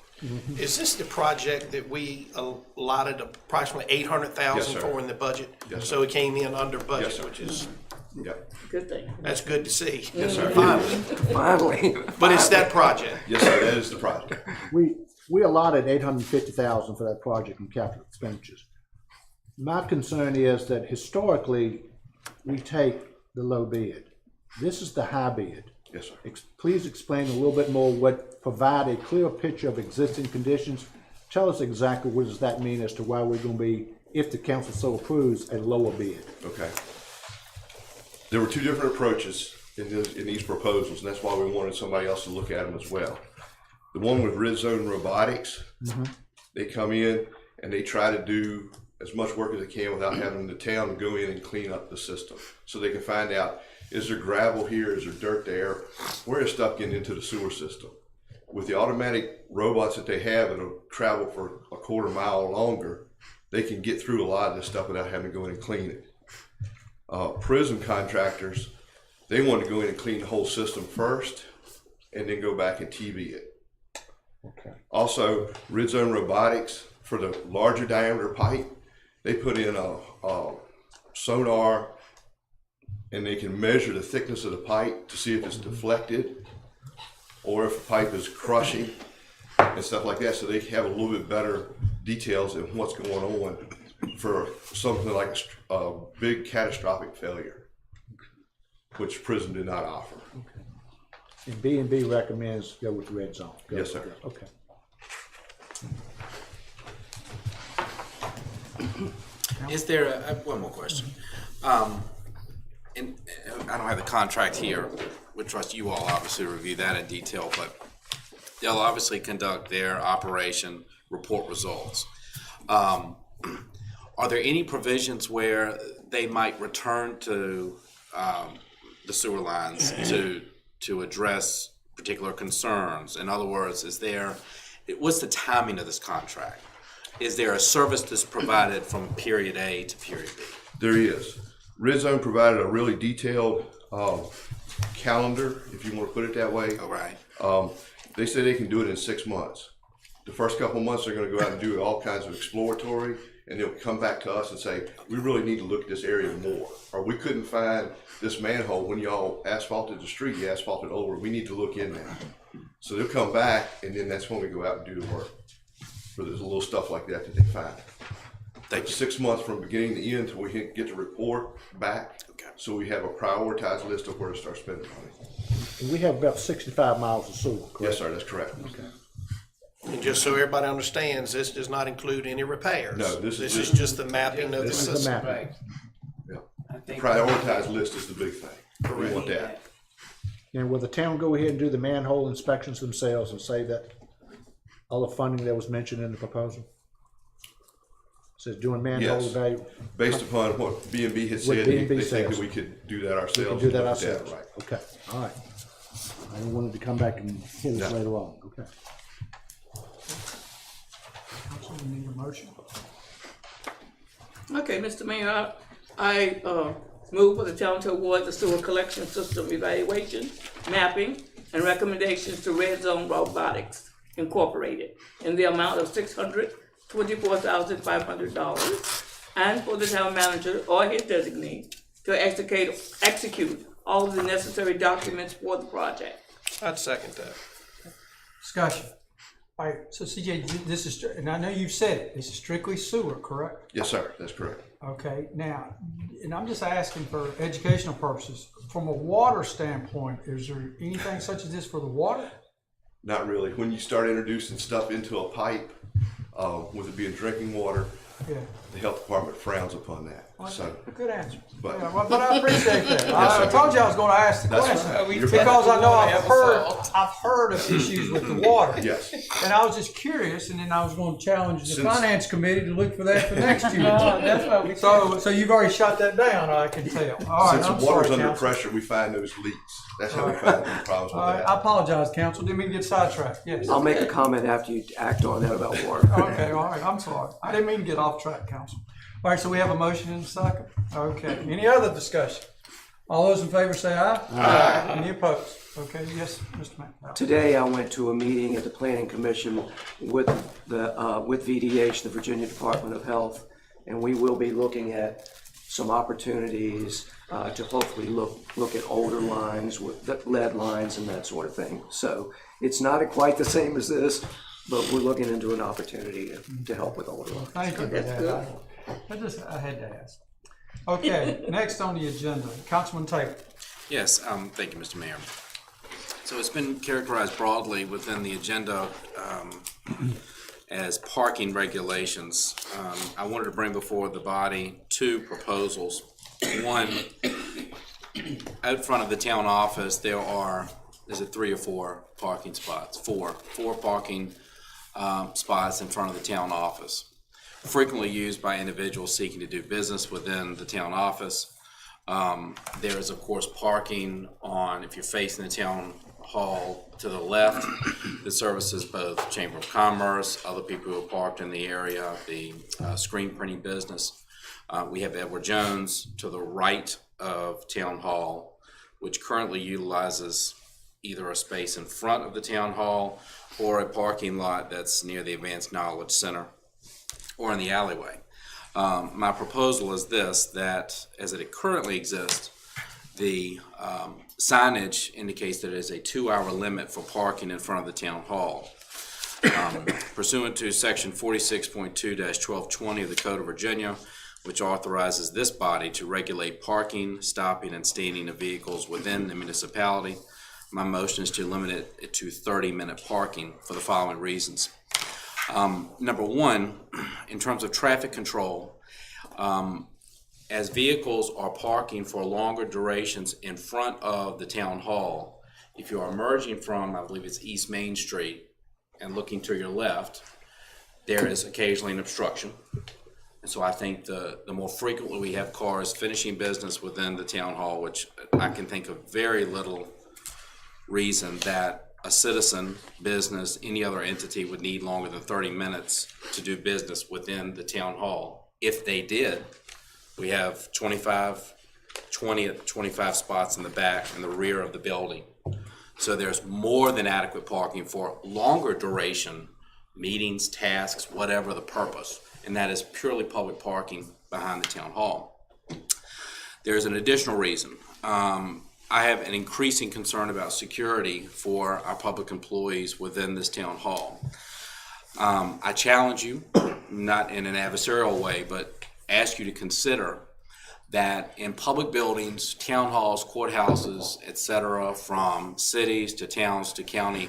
Is this the project that we allotted approximately $800,000 Yes, sir. for in the budget? Yes, sir. So it came in under Yes, budget, sir. which is, Yep. Good thing. that's good to see. Yes, sir. Finally. Finally. But it's that project. Yes, sir, that is the project. We allotted $850,000 for that project in capital expenditures. My concern is that historically, we take the low bid. This is the high bid. Yes, sir. Please explain a little bit more provide a clear picture of existing conditions. Tell us exactly what does that mean as to why we're gonna be, if the council so approves, a lower bid. Okay. There were 2 different approaches in these proposals, and that's why we wanted somebody else to look at them as well. The one with Rid Zone Robotics, they come in and they try to do as much work as they can without having the town go in and clean up the system. So they can find out, is there gravel here, is there dirt there, where is stuff getting into the sewer system? With the automatic robots that they have that'll travel for a quarter mile longer, they can get through a lot of this stuff without having to go in and clean it. Prism Contractors, they want to go in and clean the whole system first and then go back and TV it. Okay. Also, Rid Zone Robotics, for the larger diameter pipe, they put in a sonar and they can measure the thickness of the pipe to see if it's deflected or if the pipe is crushing and stuff like that, so they have a little bit better details of what's going on for something like a big catastrophic failure, which Prism did not offer. And B&B recommends go with Red Zone. Yes, sir. Okay. Is there I have one more question. and I don't have the contract here, would trust you all obviously to review that in detail, but they'll obviously conduct their operation, report results. Are there any provisions where they might return to the sewer lines to address particular concerns? In other words, what's the timing of this contract? Is there a service that's provided from period A to period B? There is. Red Zone provided a really detailed calendar, if you want to put it that way. All right. They say they can do it in 6 months. The first couple of months, they're going to go out and do all kinds of exploratory, and they'll come back to us and say, we really need to look at this area more. Or we couldn't find this manhole when y'all asphalted the street, you asphalted over, we need to look in there. So they'll come back, and then that's when we go out and do the work. So there's a little stuff like that they find. Take 6 months from beginning to end until we get the report back. Okay. So we have a prioritized list of where to start spending money. And we have about 65 miles of sewer, correct? Yes, sir, that's correct. Okay. And just so everybody understands, this does not include any repairs. No, this is just the mapping of the This is the system. mapping. The prioritized list is the big thing. We want that. And will the town go ahead and do the manhole inspections themselves and say that all the funding that was mentioned in the proposal? Says doing manhole Yes. value. Based upon what B&B had What said, B&B they think says. that we could do that We ourselves. can do that and look at ourselves. Right. Okay, all right. I wanted to come back and hit us No. later on. Okay. Council, we need a motion. Okay, Mr. Mayor, I move for the town to award the sewer collection system evaluation, mapping, and recommendations to Red Zone Robotics Incorporated in the amount of $624,500, and for the town manager or his designee to execute all of the necessary documents for the project. I'd second that. Discussion. All right, so CJ, this is, and I know you've said it, this is strictly sewer, correct? Yes, sir, that's correct. Okay, now, and I'm just asking for educational purposes, from a water standpoint, is there anything such as this for the water? Not really. When you start introducing stuff into a pipe, with it being drinking water, Yeah. the health department frowns upon that. So, Good answer. But- Yeah, but I appreciate that. Yes, I sir. told you I was gonna ask the That's question. fine. You're Because fine. I know I've heard of issues with the water. Yes. And I was just curious, and then I was gonna challenge the Since- finance committee to look for that for next year. That's what we So you've already shot that down, I can tell. All right, since I'm the water's sorry, under Council. pressure, we find those leaks. That's how we find the problems All with right, that. I apologize, Council, didn't mean to get sidetracked, yes. I'll make a comment after you act on that about water. Okay, all right, I'm sorry. I didn't mean to get off track, Council. All right, so we have a motion and a second. Okay, any other discussion? All those in favor say aye. Aye. Any opposed? Okay, yes, Mr. Mayor. Today, I went to a meeting at the Planning Commission with with VDH, the Virginia Department of Health, and we will be looking at some opportunities to hopefully look at older lines with the lead lines and that sort of thing. So it's not quite the same as this, but we're looking into an opportunity to help with older lines. Thank you for that. I had to ask. Okay, next on the agenda, Councilman Taylor. Yes, thank you, Mr. Mayor. So it's been characterized broadly within the agenda as parking regulations. I wanted to bring before the body two proposals. One, out front of the town office, there are, is it 3 or 4 parking spots? Four parking spots in front of the town office, frequently used by individuals seeking to do business within the town office. There is, of course, parking on, if you're facing the town hall to the left, that services both Chamber of Commerce, other people who are parked in the area, the screen printing business. We have Edward Jones to the right of Town Hall, which currently utilizes either a space in front of the Town Hall or a parking lot that's near the Advanced Knowledge Center or in the alleyway. My proposal is this, that as it currently exists, the signage indicates that it is a 2-hour limit for parking in front of the Town Hall. Pursuant to section 46.2-1220 of the Code of Virginia, which authorizes this body to regulate parking, stopping, and standing of vehicles within the municipality, my motion is to limit it to 30-minute parking for the following reasons. Number one, in terms of traffic control, as vehicles are parking for longer durations in front of the town hall, if you are emerging from, I believe it's East Main Street, and looking to your left, there is occasionally an obstruction. And so I think the more frequently we have cars finishing business within the town hall, which I can think of very little reason that a citizen, business, any other entity would need longer than 30 minutes to do business within the town hall. If they did, we have 20 to 25 spots in the back and the rear of the building. So there's more than adequate parking for longer duration meetings, tasks, whatever the purpose. And that is purely public parking behind the town hall. There's an additional reason. I have an increasing concern about security for our public employees within this town hall. I challenge you, not in an adversarial way, but ask you to consider that in public buildings, town halls, courthouses, etc., from cities to towns to county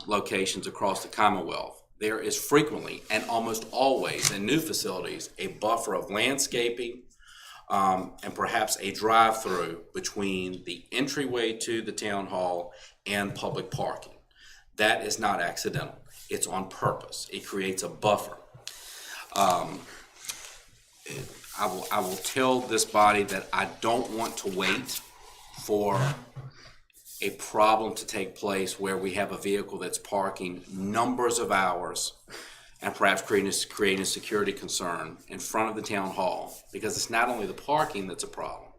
locations across the Commonwealth, there is frequently and almost always in new facilities a buffer of landscaping and perhaps a drive-through between the entryway to the town hall and public parking. That is not accidental. It's on purpose. It creates a buffer. I will tell this body that I don't want to wait for a problem to take place where we have a vehicle that's parking numbers of hours and perhaps creating a security concern in front of the town hall, because it's not only the parking that's a problem,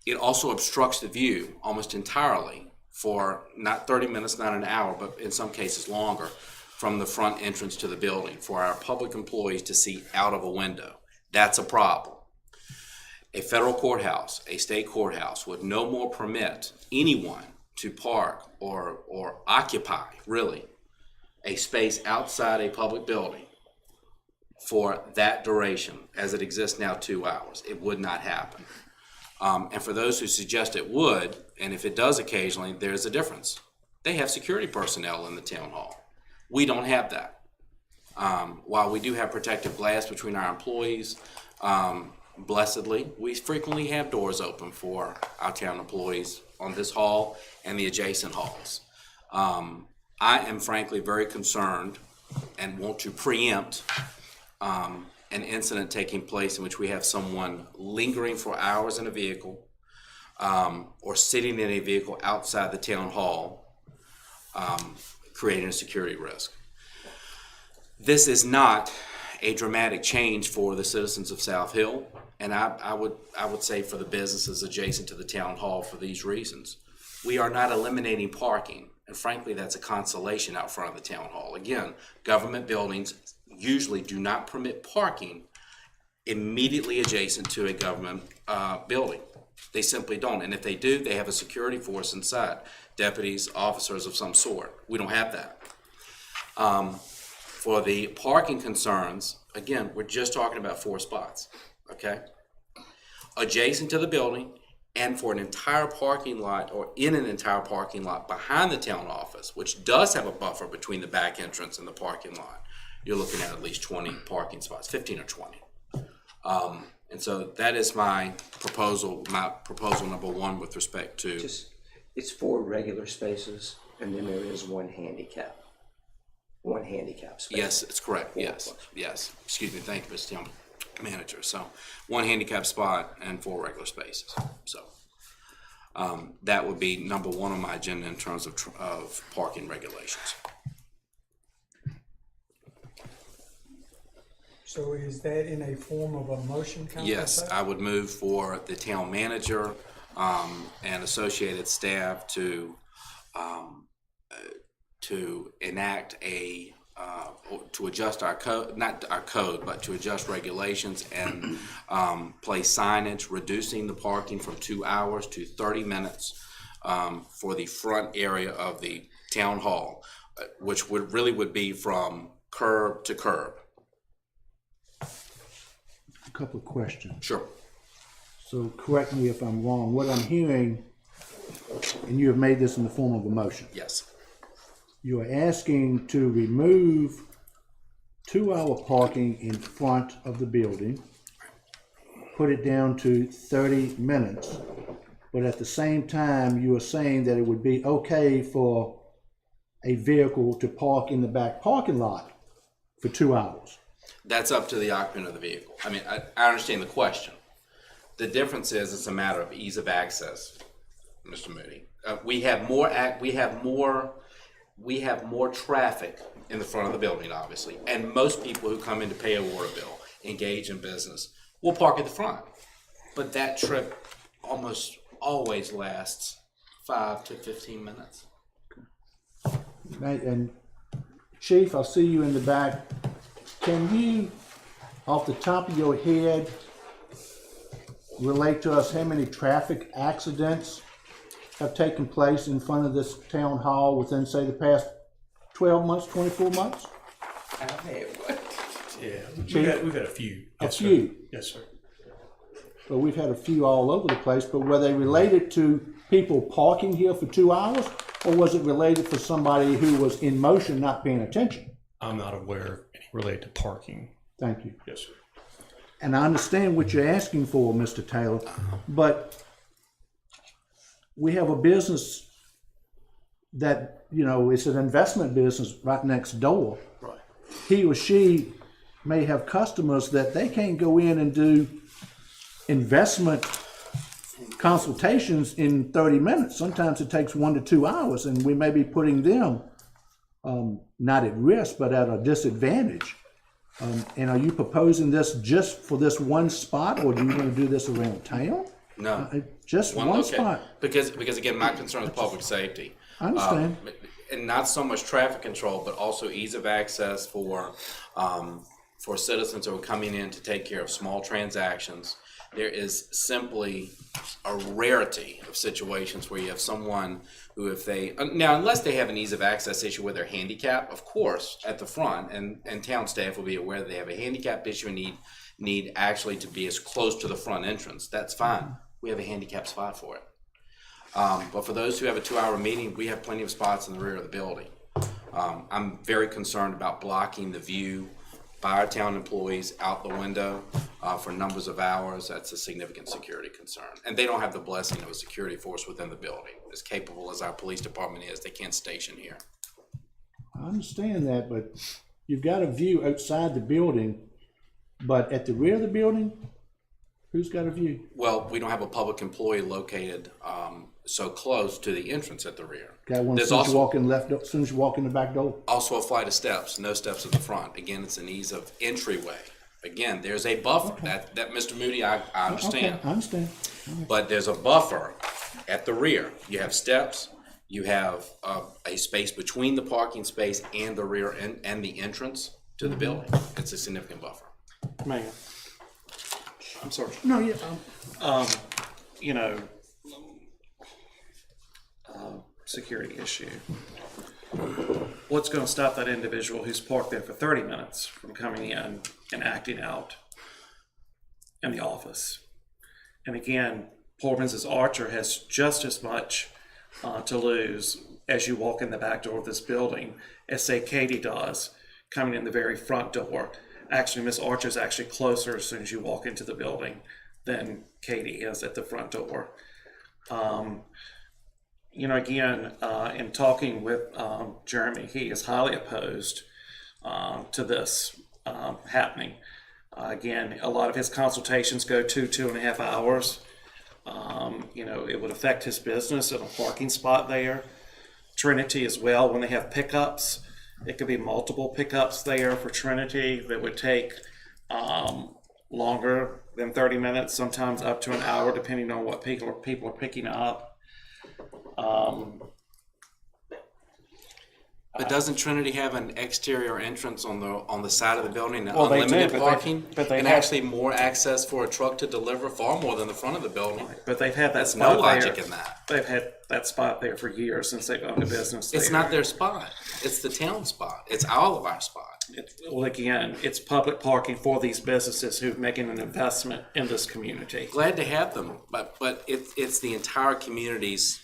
it also obstructs the view almost entirely for not 30 minutes, not an hour, but in some cases longer, from the front entrance to the building for our public employees to see out of a window. That's a problem. A federal courthouse, a state courthouse would no more permit anyone to park or occupy, really, a space outside a public building for that duration as it exists now, 2 hours. It would not happen. And for those who suggest it would, and if it does occasionally, there's a difference. They have security personnel in the town hall. We don't have that. While we do have protective glass between our employees, blessedly, we frequently have doors open for our town employees on this hall and the adjacent halls. I am frankly very concerned and want to preempt an incident taking place in which we have someone lingering for hours in a vehicle or sitting in a vehicle outside the town hall, creating a security risk. This is not a dramatic change for the citizens of South Hill, and I would say for the businesses adjacent to the town hall for these reasons. We are not eliminating parking, and frankly, that's a consolation out front of the town hall. Again, government buildings usually do not permit parking immediately adjacent to a government building. They simply don't, and if they do, they have a security force inside, deputies, officers of some sort. We don't have that. For the parking concerns, again, we're just talking about 4 spots, okay? Adjacent to the building and for an entire parking lot or in an entire parking lot behind the town office, which does have a buffer between the back entrance and the parking lot, you're looking at least 20 parking spots, 15 or 20. And so that is my proposal number 1 with respect to. It's 4 regular spaces and then there is 1 handicap. 1 handicap space. Yes, it's correct. Yes. Excuse me. Thank you, Mr. Town Manager. So 1 handicap spot and 4 regular spaces. So that would be number 1 on my agenda in terms of parking regulations. So is that in a form of a motion, Councilman? Yes, I would move for the town manager and associated staff to enact to adjust our code, not our code, but to adjust regulations and place signage reducing the parking from 2 hours to 30 minutes for the front area of the town hall, which would be from curb to curb. A couple of questions. Sure. So correct me if I'm wrong. What I'm hearing, and you have made this in the form of a motion. Yes. You are asking to remove 2-hour parking in front of the building put it down to 30 minutes. But at the same time, you are saying that it would be okay for a vehicle to park in the back parking lot for 2 hours. That's up to the occupant of the vehicle. I mean, I understand the question. The difference is it's a matter of ease of access, Mr. Moody. We have more traffic in the front of the building, obviously, and most people who come in to pay a water bill, engage in business, will park at the front. But that trip almost always lasts 5 to 15 minutes. Right, and Chief, I'll see you in the back. Can you, off the top of your head, relate to us how many traffic accidents have taken place in front of this town hall within, say, the past 12 months, 24 months? Yeah, Chief? we've had a few. A Yes, sir. few? Yes, sir. Well, we've had a few all over the place, but were they related to people parking here for 2 hours? Or was it related for somebody who was in motion not paying attention? I'm not aware of any related to parking. Thank you. Yes, sir. And I understand what you're asking for, Mr. Taylor, but we have a business that, you know, it's an investment business right next door. Right. He or she may have customers that they can't go in and do investment consultations in 30 minutes. Sometimes it takes 1 to 2 hours, and we may be putting them not at risk, but at a disadvantage. And are you proposing this just for this one spot, or do you want to do this around town? No. Just one location. spot. Because again, my concern is public safety. I understand. And not so much traffic control, but also ease of access for citizens who are coming in to take care of small transactions. There is simply a rarity of situations where you have someone who, if they, now unless they have an ease of access issue where they're handicapped, of course, at the front, and town staff will be aware that they have a handicap issue and need actually to be as close to the front entrance. That's fine. We have a handicap spot for it. But for those who have a 2-hour meeting, we have plenty of spots in the rear of the building. I'm very concerned about blocking the view by our town employees out the window for numbers of hours. That's a significant security concern. And they don't have the blessing of a security force within the building. As capable as our police department is, they can't station here. I understand that, but you've got a view outside the building, but at the rear of the building, who's got a view? Well, we don't have a public employee located so close to the entrance at the rear. Got one as soon as you walk in as soon as you walk in the back door. Also a flight of steps, no steps at the front. Again, it's an ease of entryway. Again, there's a buffer. Okay. That Mr. Moody, I understand. Okay, I understand. But there's a buffer at the rear. You have steps, you have a space between the parking space and the rear and the entrance to the building. It's a significant buffer. Mayor. I'm sorry. No, yeah. You know, security issue. What's going to stop that individual who's parked there for 30 minutes from coming in and acting out in the office? And again, Poor Mrs. Archer has just as much to lose as you walk in the back door of this building as, say, Katie does coming in the very front door. Actually, Miss Archer is actually closer as soon as you walk into the building than Katie is at the front door. You know, again, in talking with Jeremy, he is highly opposed to this happening. Again, a lot of his consultations go 2.5 hours. You know, it would affect his business in a parking spot there. Trinity as well, when they have pickups, it could be multiple pickups there for Trinity that would take longer than 30 minutes, sometimes up to an hour, depending on what people are picking up. But doesn't Trinity have an exterior entrance on the side of the building and Well, they unlimited do, parking? but they and have- actually more access for a truck to deliver, far more than the front of the building. But they've had that That's spot no logic there. in that. They've had that spot there for years since they've owned a business there. It's not their spot. It's the town spot. It's all of our spot. Well, again, it's public parking for these businesses who are making an investment in this community. Glad to have them, but it's the entire community's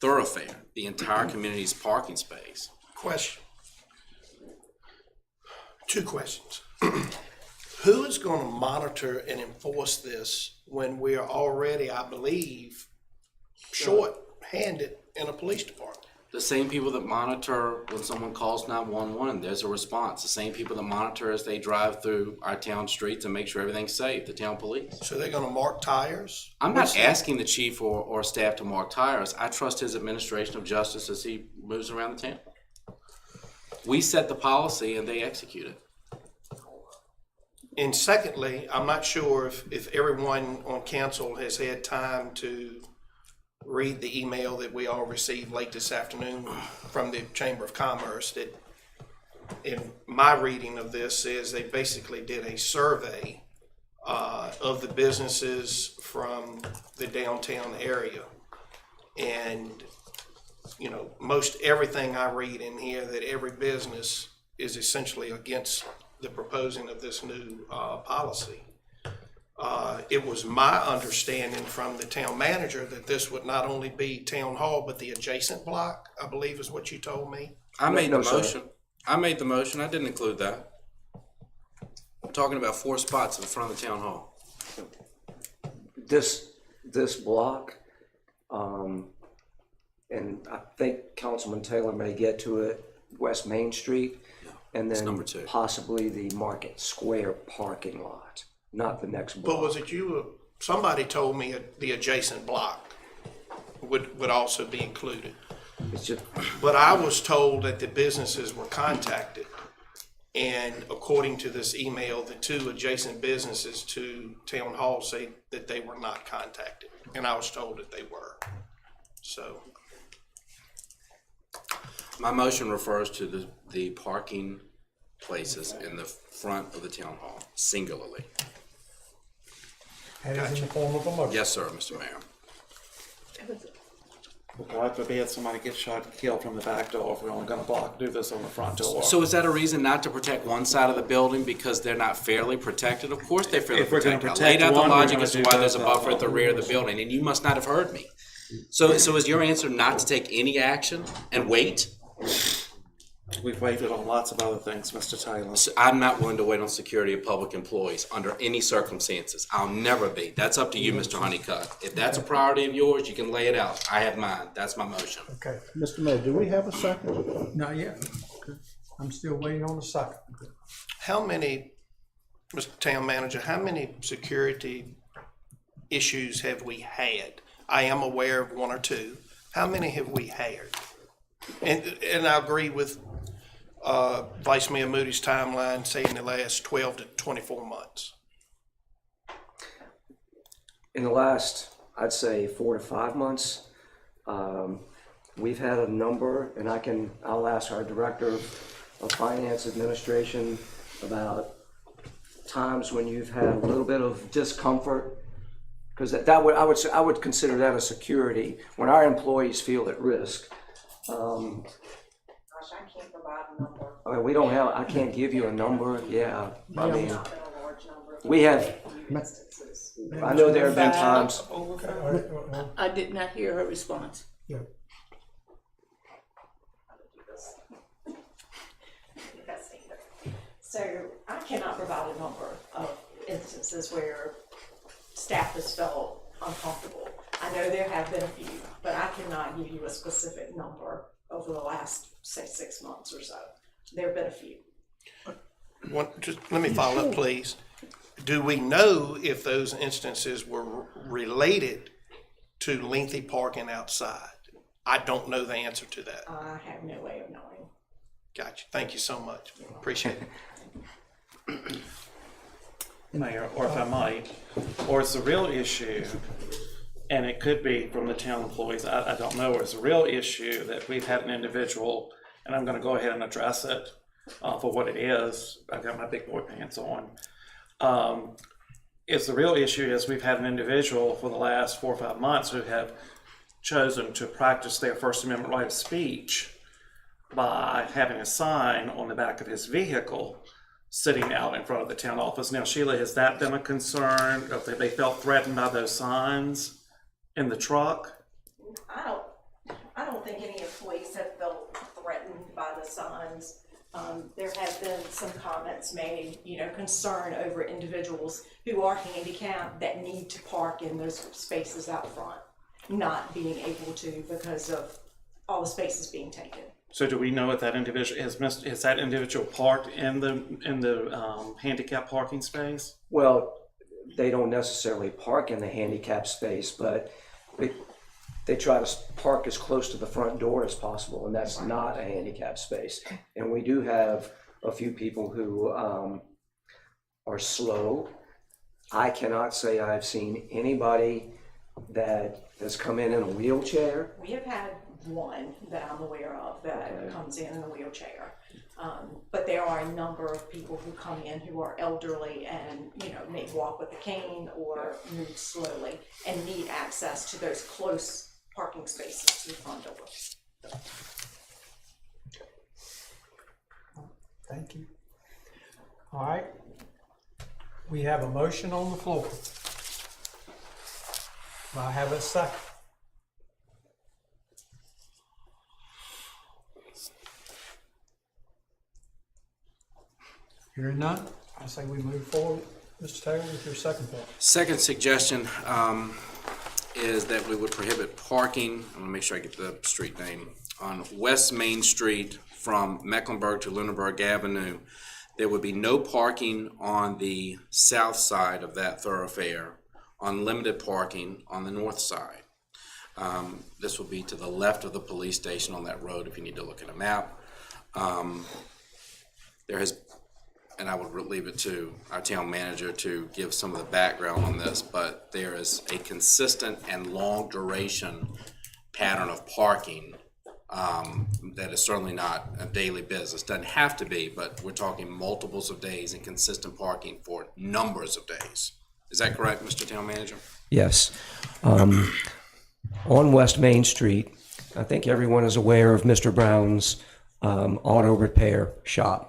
thoroughfare, the entire community's parking space. Question. 2 questions. who is gonna monitor and enforce this when we are already, I believe, short-handed in a police department? The same people that monitor when someone calls 911, there's a response. The same people that monitor as they drive through our town streets and make sure everything's safe, the town police. So they're gonna mark tires? I'm not asking the chief or staff to mark tires. I trust his administration of justice as he moves around the town. We set the policy and they execute it. And secondly, I'm not sure if everyone on council has had time to read the email that we all received late this afternoon from the Chamber of Commerce that, in my reading of this, says they basically did a survey of the businesses from the downtown area. And, you know, most everything I read in here, that every business is essentially against the proposing of this new policy. It was my understanding from the town manager that this would not only be town hall, but the adjacent block, I believe is what you told me. I made No, the sir. motion. I made the motion. I didn't include that. I'm talking about 4 spots in front of the town hall. This block, and I think Councilman Taylor may get to it, West Main Street, and then number 2. possibly the Market Square parking lot, not the next block. But was it you, somebody told me the adjacent block would also be included. It's just, But I was told that the businesses were contacted. And according to this email, the 2 adjacent businesses to Town Hall say that they were not contacted. And I was told that they were. So, My motion refers to the parking places in the front of the town hall, singularly. And it's in the form of a motion. Yes, sir, Mr. Mayor. God forbid somebody gets shot and killed from the back door if we're only gonna do this on the front door. So is that a reason not to protect one side of the building because they're not fairly protected? Of course they're fairly If we're gonna protected. I laid protect out the one, we're logic gonna as to do why there's a both of buffer at the them. rear of the building, and you must not have heard me. So is your answer not to take any action and wait? We've waited on lots of other things, Mr. Taylor. So I'm not willing to wait on security of public employees under any circumstances. I'll never be. That's up to you, Mr. Honeycutt. If that's a priority of yours, you can lay it out. I have mine. That's my motion. Okay, Mr. Mayor, do we have a second? not yet. I'm still waiting on the second. how many, Mr. Town Manager, how many security issues have we had? I am aware of 1 or 2. How many have we had? And I agree with Vice Mayor Moody's timeline, saying the last 12 to 24 months. in the last, I'd say 4 to 5 months, we've had a number, and I'll ask our Director of Finance Administration about times when you've had a little bit of discomfort, because I would consider that a security, when our employees feel at risk. Gosh, I can't provide a number. I mean, I can't give you a number, yeah, I mean, Not been a large number. we have, Instances. I know there have been times. I did not hear her response. So I cannot provide a number of instances where staff has felt uncomfortable. I know there have been a few, but I cannot give you a specific number over the last, say, 6 months or so. There have been a few. Just let me follow up, please. Do we know if those instances were related to lengthy parking outside? I don't know the answer to that. I have no way of knowing. Gotcha. Thank you so much. Appreciate it. Mayor, or if I might, or it's a real issue, and it could be from the town employees, I don't know, or it's a real issue that we've had an individual, and I'm gonna go ahead and address it for what it is. I've got my big boy pants on. It's the real issue is we've had an individual for the last 4 or 5 months who have chosen to practice their First Amendment right of speech by having a sign on the back of his vehicle sitting out in front of the town office. Now, Sheila, has that been a concern? If they felt threatened by those signs in the truck? I don't think any employees have felt threatened by the signs. There have been some comments made, concern over individuals who are handicapped that need to park in those spaces out front, not being able to because of all the spaces being taken. So do we know if that individual, is that individual parked in the handicap parking space? Well, they don't necessarily park in the handicap space, but they try to park as close to the front door as possible, and that's not a handicap space. And we do have a few people who are slow. I cannot say I've seen anybody that has come in a wheelchair. We have had one that I'm aware of that comes in a wheelchair. But there are a number of people who come in who are elderly and, may walk with a cane or move slowly and need access to those close parking spaces to the front door. Thank you. All right. We have a motion on the floor. Do I have a second? Hearing none, I say we move forward. Mr. Taylor, with your second point. Second suggestion is that we would prohibit parking, I'm gonna make sure I get the street name, on West Main Street from Mecklenburg to Lunenburg Avenue. There would be no parking on the south side of that thoroughfare, unlimited parking on the north side. This will be to the left of the police station on that road if you need to look at a map. And I would leave it to our town manager to give some of the background on this, but there is a consistent and long duration pattern of parking that is certainly not a daily business. Doesn't have to be, but we're talking multiples of days and consistent parking for numbers of days. Is that correct, Mr. Town Manager? Yes. On West Main Street, I think everyone is aware of Mr. Brown's auto repair shop.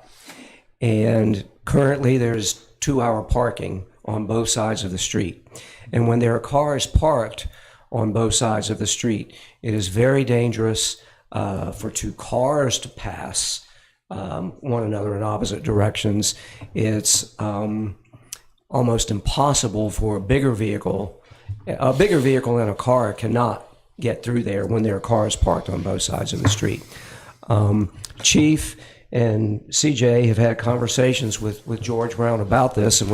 And currently there's 2-hour parking on both sides of the street. And when there are cars parked on both sides of the street, it is very dangerous for 2 cars to pass one another in opposite directions. It's almost impossible for a bigger vehicle than a car cannot get through there when there are cars parked on both sides of the street. Chief and CJ have had conversations with George Brown about this, and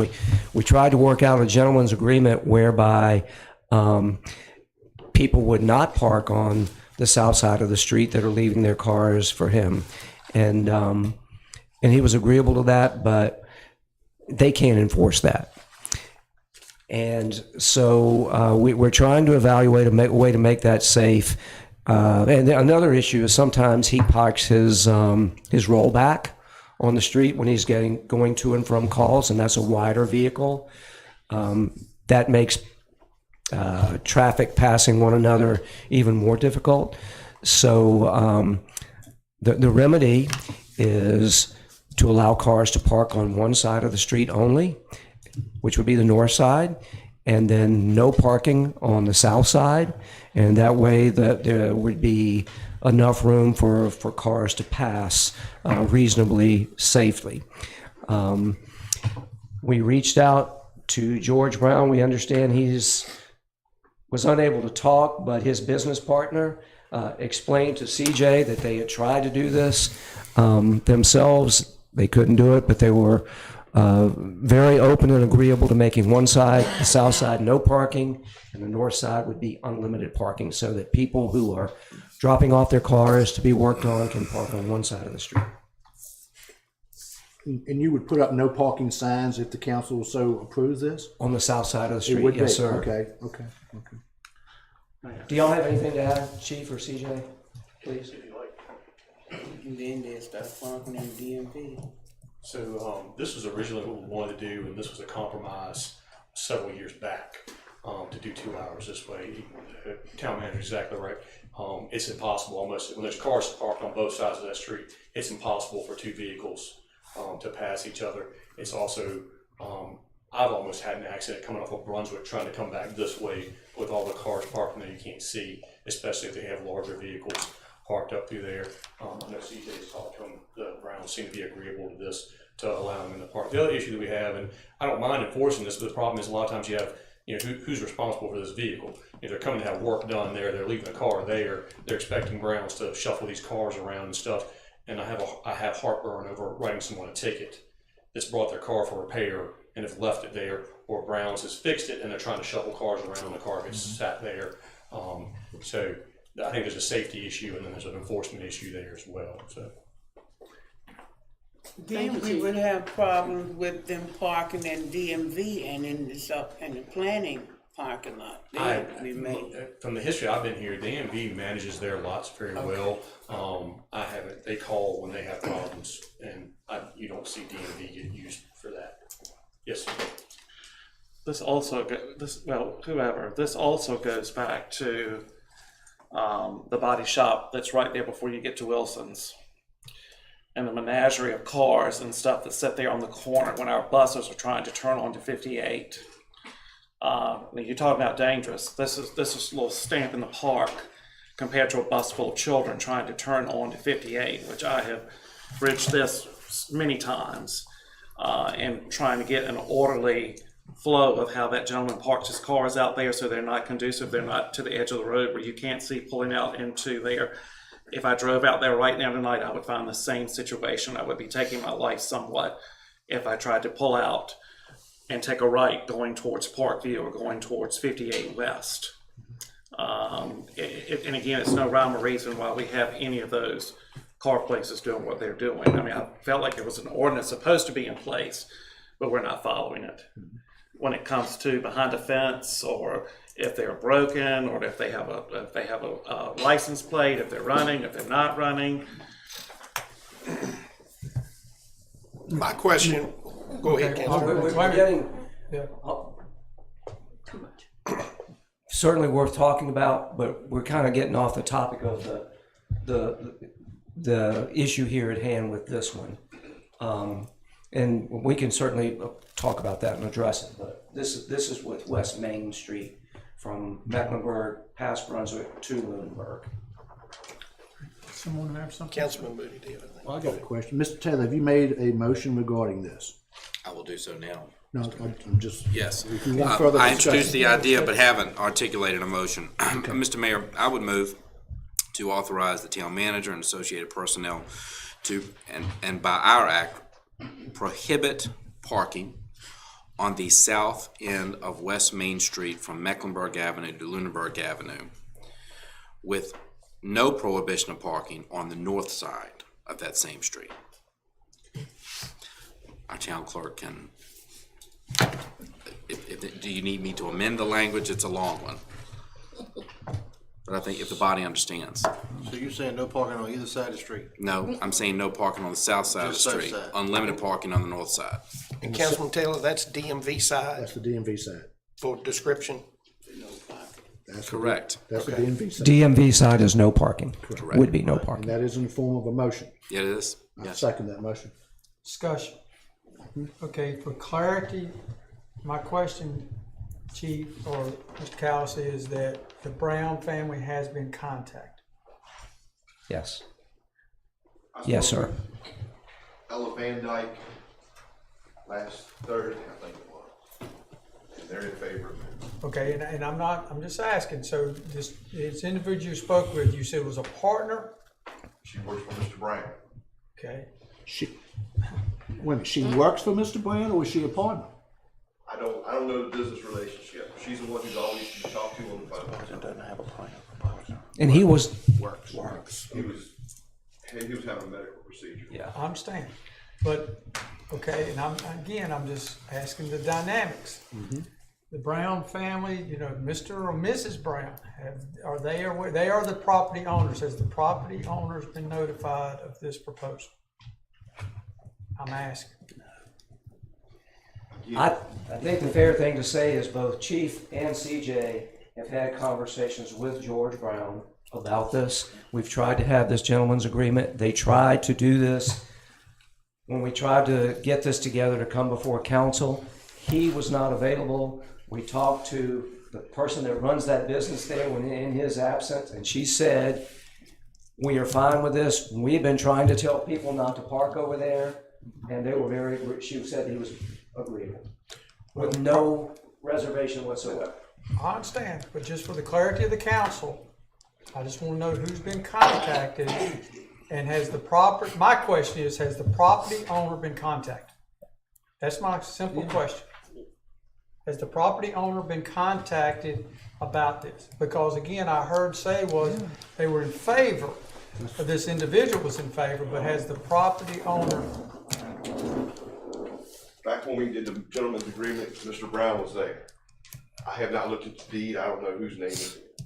we tried to work out a gentleman's agreement whereby people would not park on the south side of the street that are leaving their cars for him. And he was agreeable to that, but they can't enforce that. And so we're trying to evaluate a way to make that safe. And another issue is sometimes he parks his rollback on the street when he's going to and from calls, and that's a wider vehicle. That makes traffic passing one another even more difficult. So the remedy is to allow cars to park on one side of the street only, which would be the north side, and then no parking on the south side. And that way that there would be enough room for cars to pass reasonably safely. We reached out to George Brown. We understand was unable to talk, but his business partner explained to CJ that they had tried to do this themselves. They couldn't do it, but they were very open and agreeable to making one side, the south side, no parking, and the north side would be unlimited parking, so that people who are dropping off their cars to be worked on can park on one side of the street. And you would put up no parking signs if the council so approves this? On the south side of the street, It would yes, be. sir. Okay. Do y'all have anything to add, Chief or CJ, please? And then they start parking in DMV. So this was originally what we wanted to do, and this was a compromise several years back to do 2 hours this way. Town manager is exactly right. It's impossible almost, when there's cars parked on both sides of that street, it's impossible for 2 vehicles to pass each other. It's also, I've almost had an accident coming off of Brunswick trying to come back this way with all the cars parked there you can't see, especially if they have larger vehicles. parked up through there. I know CJ's talked to them, the Browns seem to be agreeable to this, to allow them in the park. The other issue that we have, and I don't mind enforcing this, but the problem is a lot of times you have, who's responsible for this vehicle? If they're coming to have work done there, they're leaving the car there, they're expecting Browns to shuffle these cars around and stuff. And I have heartburn over writing someone a ticket that's brought their car for repair and have left it there, or Browns has fixed it and they're trying to shuffle cars around and the car gets sat there. So I think there's a safety issue and then there's an enforcement issue there as well. So. Then we would have problems with them parking in DMV and in the planning parking lot. From the history I've been here, DMV manages their lots very well. They call when they have problems, and you don't see DMV get used for that. Yes, sir. This also goes back to the body shop that's right there before you get to Wilson's, and the menagerie of cars and stuff that sit there on the corner when our buses are trying to turn onto 58. You're talking about dangerous. This is a little stamp in the park compared to a bus full of children trying to turn on to 58, which I have bridged this many times, and trying to get an orderly flow of how that gentleman parks his cars out there so they're not conducive, they're not to the edge of the road where you can't see pulling out into there. If I drove out there right now tonight, I would find the same situation. I would be taking my life somewhat if I tried to pull out and take a right going towards Parkview or going towards 58 West. And again, it's no rhyme or reason why we have any of those car places doing what they're doing. I mean, I felt like there was an ordinance supposed to be in place, but we're not following it. When it comes to behind a fence, or if they're broken, or if they have a license plate, if they're running, if they're not running. My question, go ahead, Councilman. We're getting Too much. certainly worth talking about, but we're kind of getting off the topic of the issue here at hand with this one. And we can certainly talk about that and address it, but this is with West Main Street from Mecklenburg past Brunswick to Lunenburg. Someone have something? Councilman Moody did. Well, I got a question. Mr. Taylor, have you made a motion regarding this? I will do so now. No, I'm just. Yes. If you want further I discussion. introduced the idea but haven't articulated a motion. Mr. Mayor, I would move to authorize the town manager and associated personnel to, and by our act, prohibit parking on the south end of West Main Street from Mecklenburg Avenue to Lunenburg Avenue, with no prohibition of parking on the north side of that same street. Our town clerk can, do you need me to amend the language? It's a long one. But I think if the body understands. So you're saying no parking on either side of the street? No, I'm saying no parking on the south side of the Just south street. side. Unlimited parking on the north side. And Councilman Taylor, that's DMV side That's the DMV side. for description? That's Correct. That's the DMV side. DMV side is no parking. Correct. Would be no And parking. that is in the form of a motion. Yeah, it is. I Yes. second that motion. Discussion. Okay, for clarity, my question, Chief or Mr. Callis, is that the Brown family has been contacted. Yes. Yes, sir. Ella Van Dyke last Thursday, I think it was. And they're in favor of it. Okay, and I'm just asking, so this individual you spoke with, you said was a partner? She works for Mr. Brown. Okay. Wait a minute, she works for Mr. Brown, or is she a partner? I don't know the business relationship. She's the one who's always been talked to on the phone. Doesn't have a plan. And he was. Works. He was having a medical procedure. Yeah, I understand, but, okay, and I'm just asking the dynamics. The Brown family, Mr. or Mrs. Brown, are they aware? They are the property owners. Has the property owners been notified of this proposal? I'm asking. I think the fair thing to say is both Chief and CJ have had conversations with George Brown about this. We've tried to have this gentleman's agreement. They tried to do this. When we tried to get this together to come before council, he was not available. We talked to the person that runs that business there when in his absence, and she said We are fine with this. We've been trying to tell people not to park over there, and they were very, she said he was agreeable, with no reservation whatsoever. I understand, but just for the clarity of the council, I just want to know who's been contacted, and has the property, my question is, has the property owner been contacted? That's my simple question. Has the property owner been contacted about this? Because again, I heard say was they were in favor, or this individual was in favor, but has the property owner? Back when we did the gentleman's agreement, Mr. Brown was there. I have not looked at the deed, I don't know whose name is it.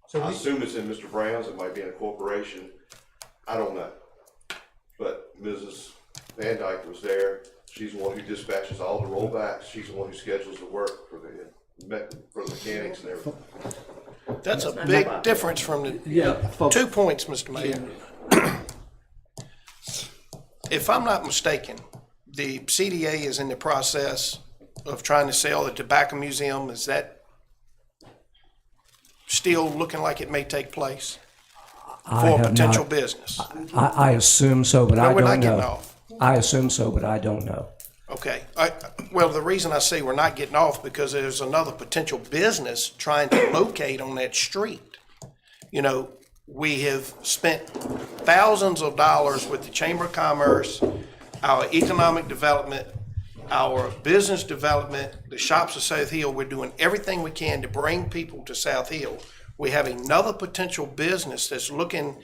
So I assume it's in Mr. Brown's, it might be in a corporation, I don't know. But Mrs. Van Dyke was there, she's the one who dispatches all the rollbacks, she's the one who schedules the work for the mechanics and everything. That's a big difference from the, 2 points, Mr. Mayor. If I'm not mistaken, the CDA is in the process of trying to sell the tobacco museum. Is that still looking like it may take place for a potential business? I assume so, but No, I we're don't not getting know. off. I assume so, but I don't know. Okay. Well, the reason I say we're not getting off because there's another potential business trying to locate on that street. You know, we have spent thousands of dollars with the Chamber of Commerce, our economic development, our business development, the shops of South Hill. We're doing everything we can to bring people to South Hill. We have another potential business that's looking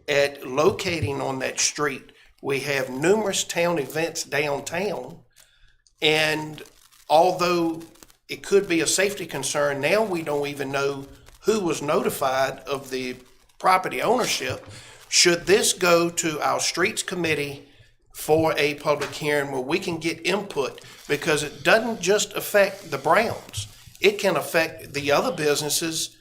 at locating on that street. We have numerous town events downtown. And although it could be a safety concern, now we don't even know who was notified of the property ownership. Should this go to our streets committee for a public hearing where we can get input? Because it doesn't just affect the Browns. It can affect the other businesses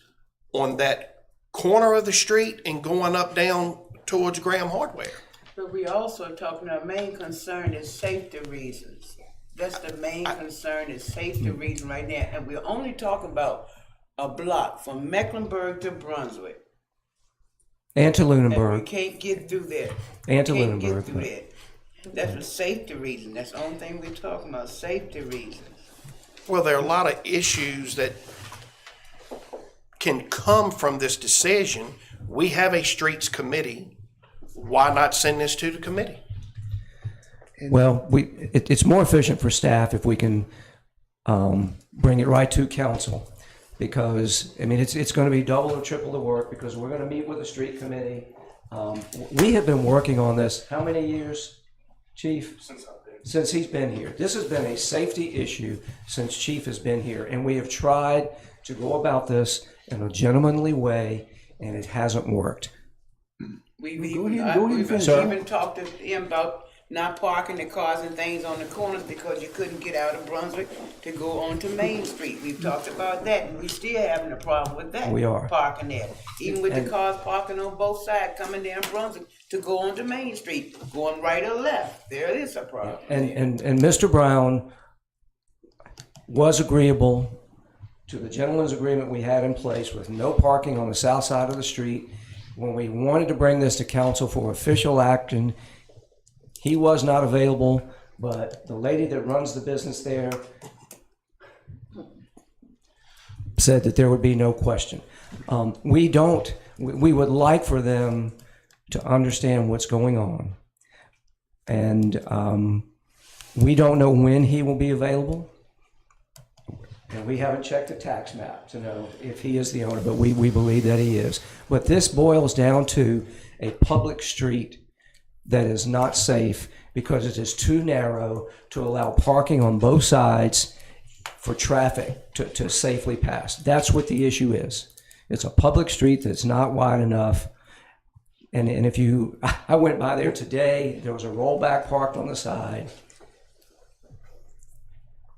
on that corner of the street and going up down towards Graham Hardware. But we also talking, our main concern is safety reasons. That's the main concern, is safety reason right now. And we're only talking about a block from Mecklenburg to Brunswick. And to And we Lunenburg. can't get through there. And to Can't get Lunenburg. through there. That's a safety reason. That's the only thing we're talking about, safety reasons. Well, there are a lot of issues that can come from this decision. We have a streets committee. Why not send this to the committee? Well, it's more efficient for staff if we can bring it right to council. Because, I mean, it's going to be double or triple the work because we're going to meet with the street committee. We have been working on this, how many years, Chief? Since he's been here. This has been a safety issue since Chief has been here. And we have tried to go about this in a gentlemanly way, and it hasn't worked. We've ahead, even talked to him about not parking the cars and things on the corners because you couldn't get out of Brunswick to go onto Main Street. We've talked about that, and we still having a problem with that. We are. Parking there. Even with And- the cars parking on both sides coming down Brunswick to go onto Main Street, going right or left. There is a problem. And Mr. Brown was agreeable to the gentleman's agreement we had in place with no parking on the south side of the street. When we wanted to bring this to council for official action, he was not available, but the lady that runs the business there said that there would be no question. We would like for them to understand what's going on. And we don't know when he will be available. And we haven't checked the tax map to know if he is the owner, but we believe that he is. But this boils down to a public street that is not safe because it is too narrow to allow parking on both sides for traffic to safely pass. That's what the issue is. It's a public street that's not wide enough. And if you, I went by there today, there was a rollback parked on the side.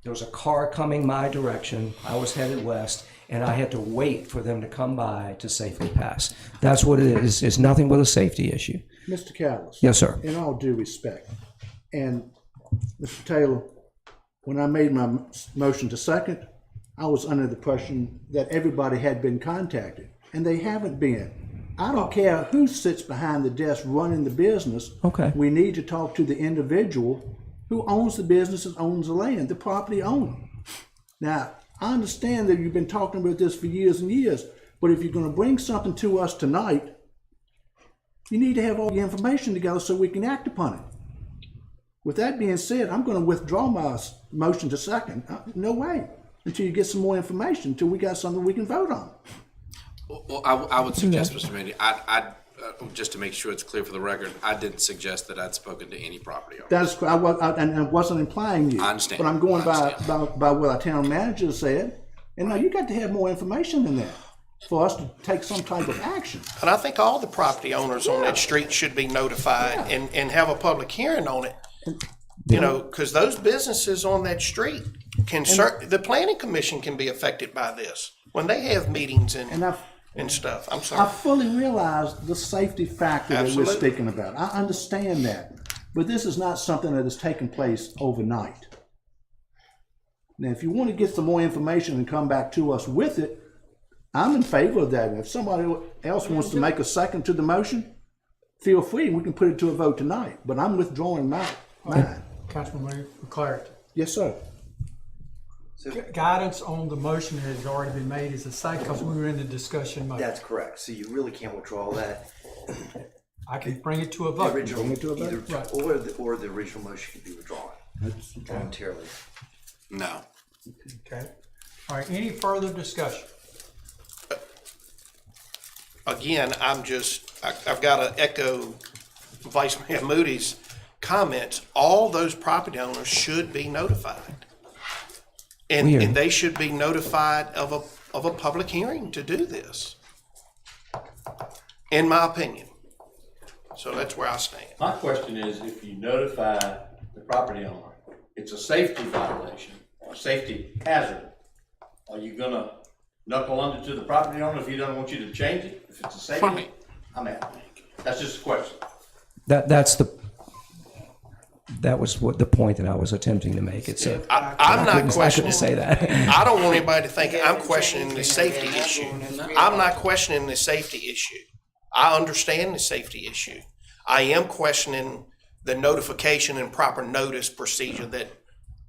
There was a car coming my direction. I was headed west, and I had to wait for them to come by to safely pass. That's what it is. It's nothing but a safety issue. Mr. Callis. Yes, sir. In all due respect, and Mr. Taylor, when I made my motion to second, I was under the impression that everybody had been contacted, and they haven't been. I don't care who sits behind the desk running the business. Okay. We need to talk to the individual who owns the business and owns the land, the property owner. Now, I understand that you've been talking about this for years and years, but if you're gonna bring something to us tonight, you need to have all the information together so we can act upon it. With that being said, I'm gonna withdraw my motion to second. No way, until you get some more information, until we got something we can vote on. Well, I would suggest, Mr. Mandy, just to make sure it's clear for the record, I didn't suggest that I'd spoken to any property owner. That's, and I wasn't implying you. I understand. But I'm going I by what our town manager said. And now you got to have more information than that for us to take some type of action. And I think all the property owners on that street should be notified and have a public hearing on it. You know, because those businesses on that street the planning commission can be affected by this when they have meetings and stuff. I'm sorry. I fully realize the safety factor that we're Absolutely. speaking about. I understand that. But this is not something that has taken place overnight. Now, if you want to get some more information and come back to us with it, I'm in favor of that. If somebody else wants to make a second to the motion, feel free. We can put it to a vote tonight. But I'm withdrawing mine. Councilman Moody, for clarity. Yes, sir. Guidance on the motion that has already been made is the same, because we were in the discussion mode. That's correct. So you really can't withdraw that. I can bring it to a vote. Original, Bring it to a vote? either, or the original motion can be withdrawn voluntarily. No. Okay. All right, any further discussion? Again, I've got to echo Vice Mayor Moody's comments. All those property owners should be notified. And they should be notified of a public hearing to do this, in my opinion. So that's where I stand. My question is, if you notify the property owner, it's a safety violation, a safety hazard, are you gonna knuckle under to the property owner if he doesn't want you to change it? If it's a safety, Right. I'm out. That's just a question. That was what the point that I was attempting to make. It's a, I'm not I questioning. couldn't say that. I don't want anybody to think I'm questioning the safety issue. I'm not questioning the safety issue. I understand the safety issue. I am questioning the notification and proper notice procedure that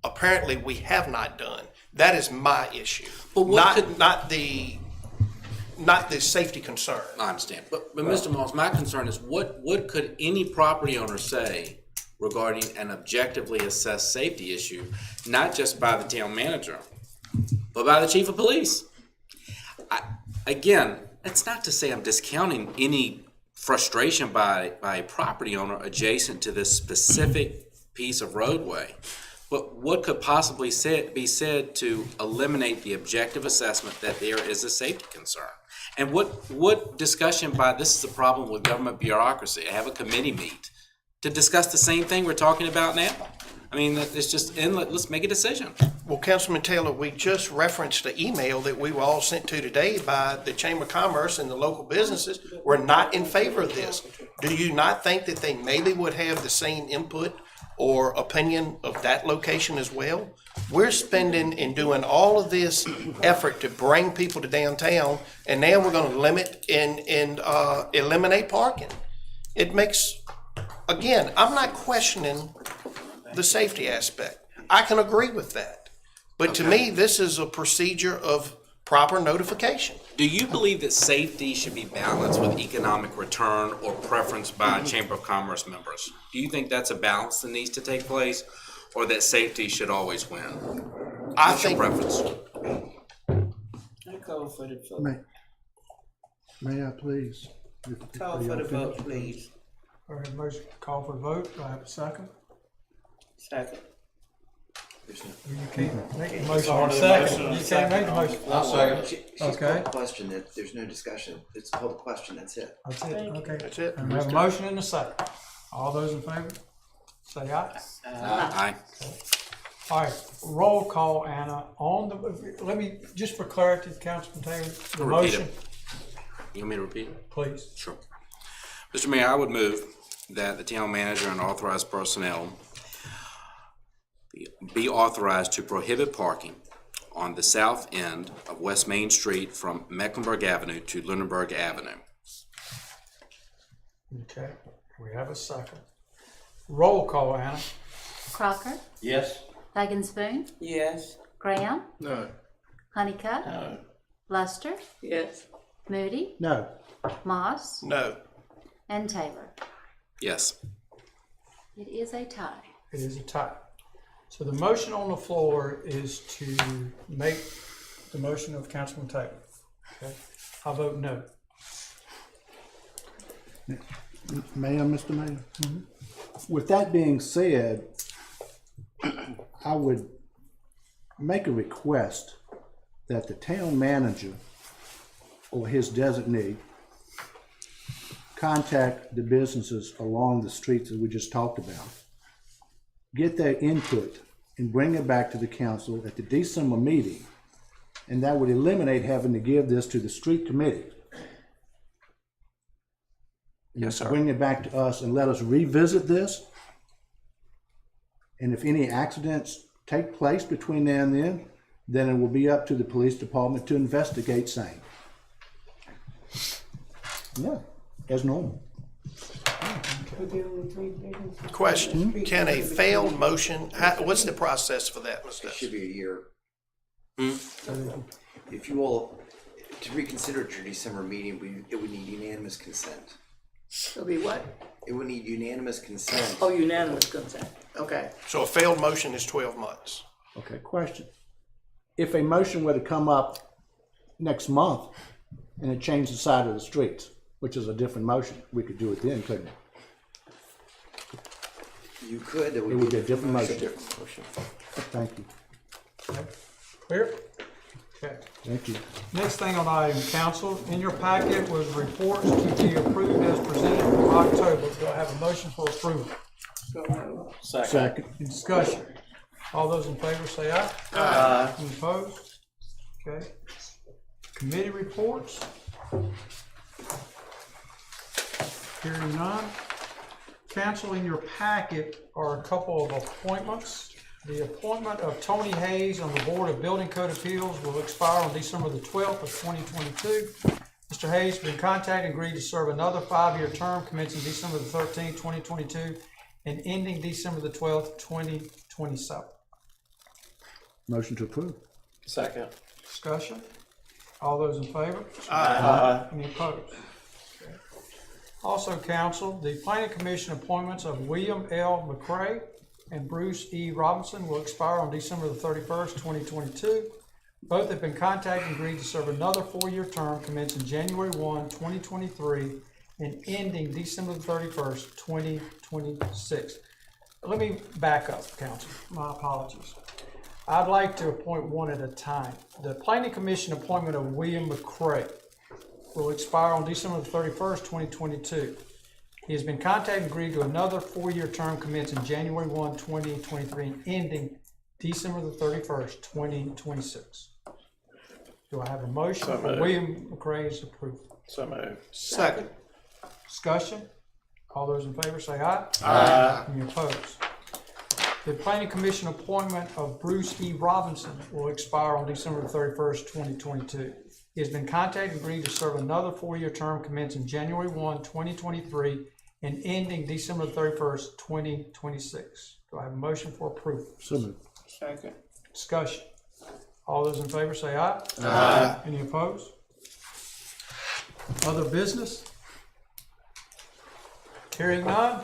apparently we have not done. That is my issue, not the safety concern. I understand. But Mr. Moss, my concern is what could any property owner say regarding an objectively assessed safety issue, not just by the town manager, but by the chief of police? Again, it's not to say I'm discounting any frustration by a property owner adjacent to this specific piece of roadway, but what could possibly be said to eliminate the objective assessment that there is a safety concern? And what discussion this is a problem with government bureaucracy. I have a committee meet to discuss the same thing we're talking about now. I mean, it's just let's make a decision. Well, Councilman Taylor, we just referenced the email that we were all sent to today by the Chamber of Commerce and the local businesses. We're not in favor of this. Do you not think that they maybe would have the same input or opinion of that location as well? We're spending and doing all of this effort to bring people to downtown, and now we're going to limit and eliminate parking. It makes, again, I'm not questioning the safety aspect. I can agree with that. But to me, this is a procedure of proper notification. Do you believe that safety should be balanced with economic return or preference by Chamber of Commerce members? Do you think that's a balance that needs to take place, or that safety should always win? What's your preference? I call for the vote. May I please? Call for the vote, please. All right, motion, call for a vote. Do I have a second? Second. You can't make a motion in a second. You can't make a motion. I'll second. She's Okay. called a question, that there's no discussion. It's called a question, that's it. That's it, okay. That's it. And we have a motion and a second. All those in favor, say aye. Aye. All right, roll call, Anna, on let me, just for clarity, Councilman Taylor, the Repeat motion, it. You want me to repeat it? please. Sure. Mr. Mayor, I would move that the town manager and authorized personnel be authorized to prohibit parking on the south end of West Main Street from Mecklenburg Avenue to Lunenburg Avenue. Okay, we have a second. Roll call, Anna. Crocker, Yes. Spoon, Yes. Graham, No. Honeycutt, No. Lester, Yes. Moody, No. Moss, No. and Taylor. Yes. It is a tie. It is a tie. So the motion on the floor is to make the motion of Councilman Taylor. Okay, I vote no. Mayor, Mr. Mayor? With that being said, I would make a request that the town manager or his designee contact the businesses along the streets that we just talked about, get their input, and bring it back to the council at the December meeting, and that would eliminate having to give this to the street committee. Yes, sir. Bring it back to us and let us revisit this. And if any accidents take place between now and then it will be up to the police department to investigate same. Yeah, as normal. Question, can a failed motion, what's the process for that, Mr. It should be a year. Hmm? If you all, to reconsider at your December meeting, it would need unanimous consent. It'll be what? It would need unanimous consent. Oh, unanimous consent. Okay. So a failed motion is 12 months. Okay, question. If a motion were to come up next month and it changed the side of the streets, which is a different motion, we could do it then, couldn't we? You could, It would be a different motion. Different motion. Thank you. Clear? Okay. Thank you. Next thing on item, council, in your packet was reports to be approved as presented for October. Do I have a motion for approval? Second. In discussion. All those in favor say aye. Aye. Any opposed? Okay. Committee reports. Hearing none. Council, in your packet are a couple of appointments. The appointment of Tony Hayes on the Board of Building Code Appeals will expire on December the 12th of 2022. Mr. Hayes has been contacted and agreed to serve another 5-year term commencing December the 13th, 2022 and ending December the 12th, 2027. Motion to approve. Second. Discussion? All those in favor? Aye. Any opposed? Okay. Also, council, the planning commission appointments of William L. McCray and Bruce E. Robinson will expire on December the 31st, 2022. Both have been contacted and agreed to serve another 4-year term commencing January 1, 2023 and ending December the 31st, 2026. Let me back up, council. My apologies. I'd like to appoint one at a time. The planning commission appointment of William McCray will expire on December the 31st, 2022. He has been contacted and agreed to another 4-year term commencing January 1, 2023 and ending December the 31st, 2026. Do I have a motion So for moved. William McCray's approval? So moved. Second. Discussion? All those in favor say aye. Aye. Any opposed? The planning commission appointment of Bruce E. Robinson will expire on December the 31st, 2022. He has been contacted and agreed to serve another 4-year term commencing January 1, 2023 and ending December 31st, 2026. Do I have a motion for approval? So moved. Second. Discussion. All those in favor say aye. Aye. Any opposed? Other business? Hearing none?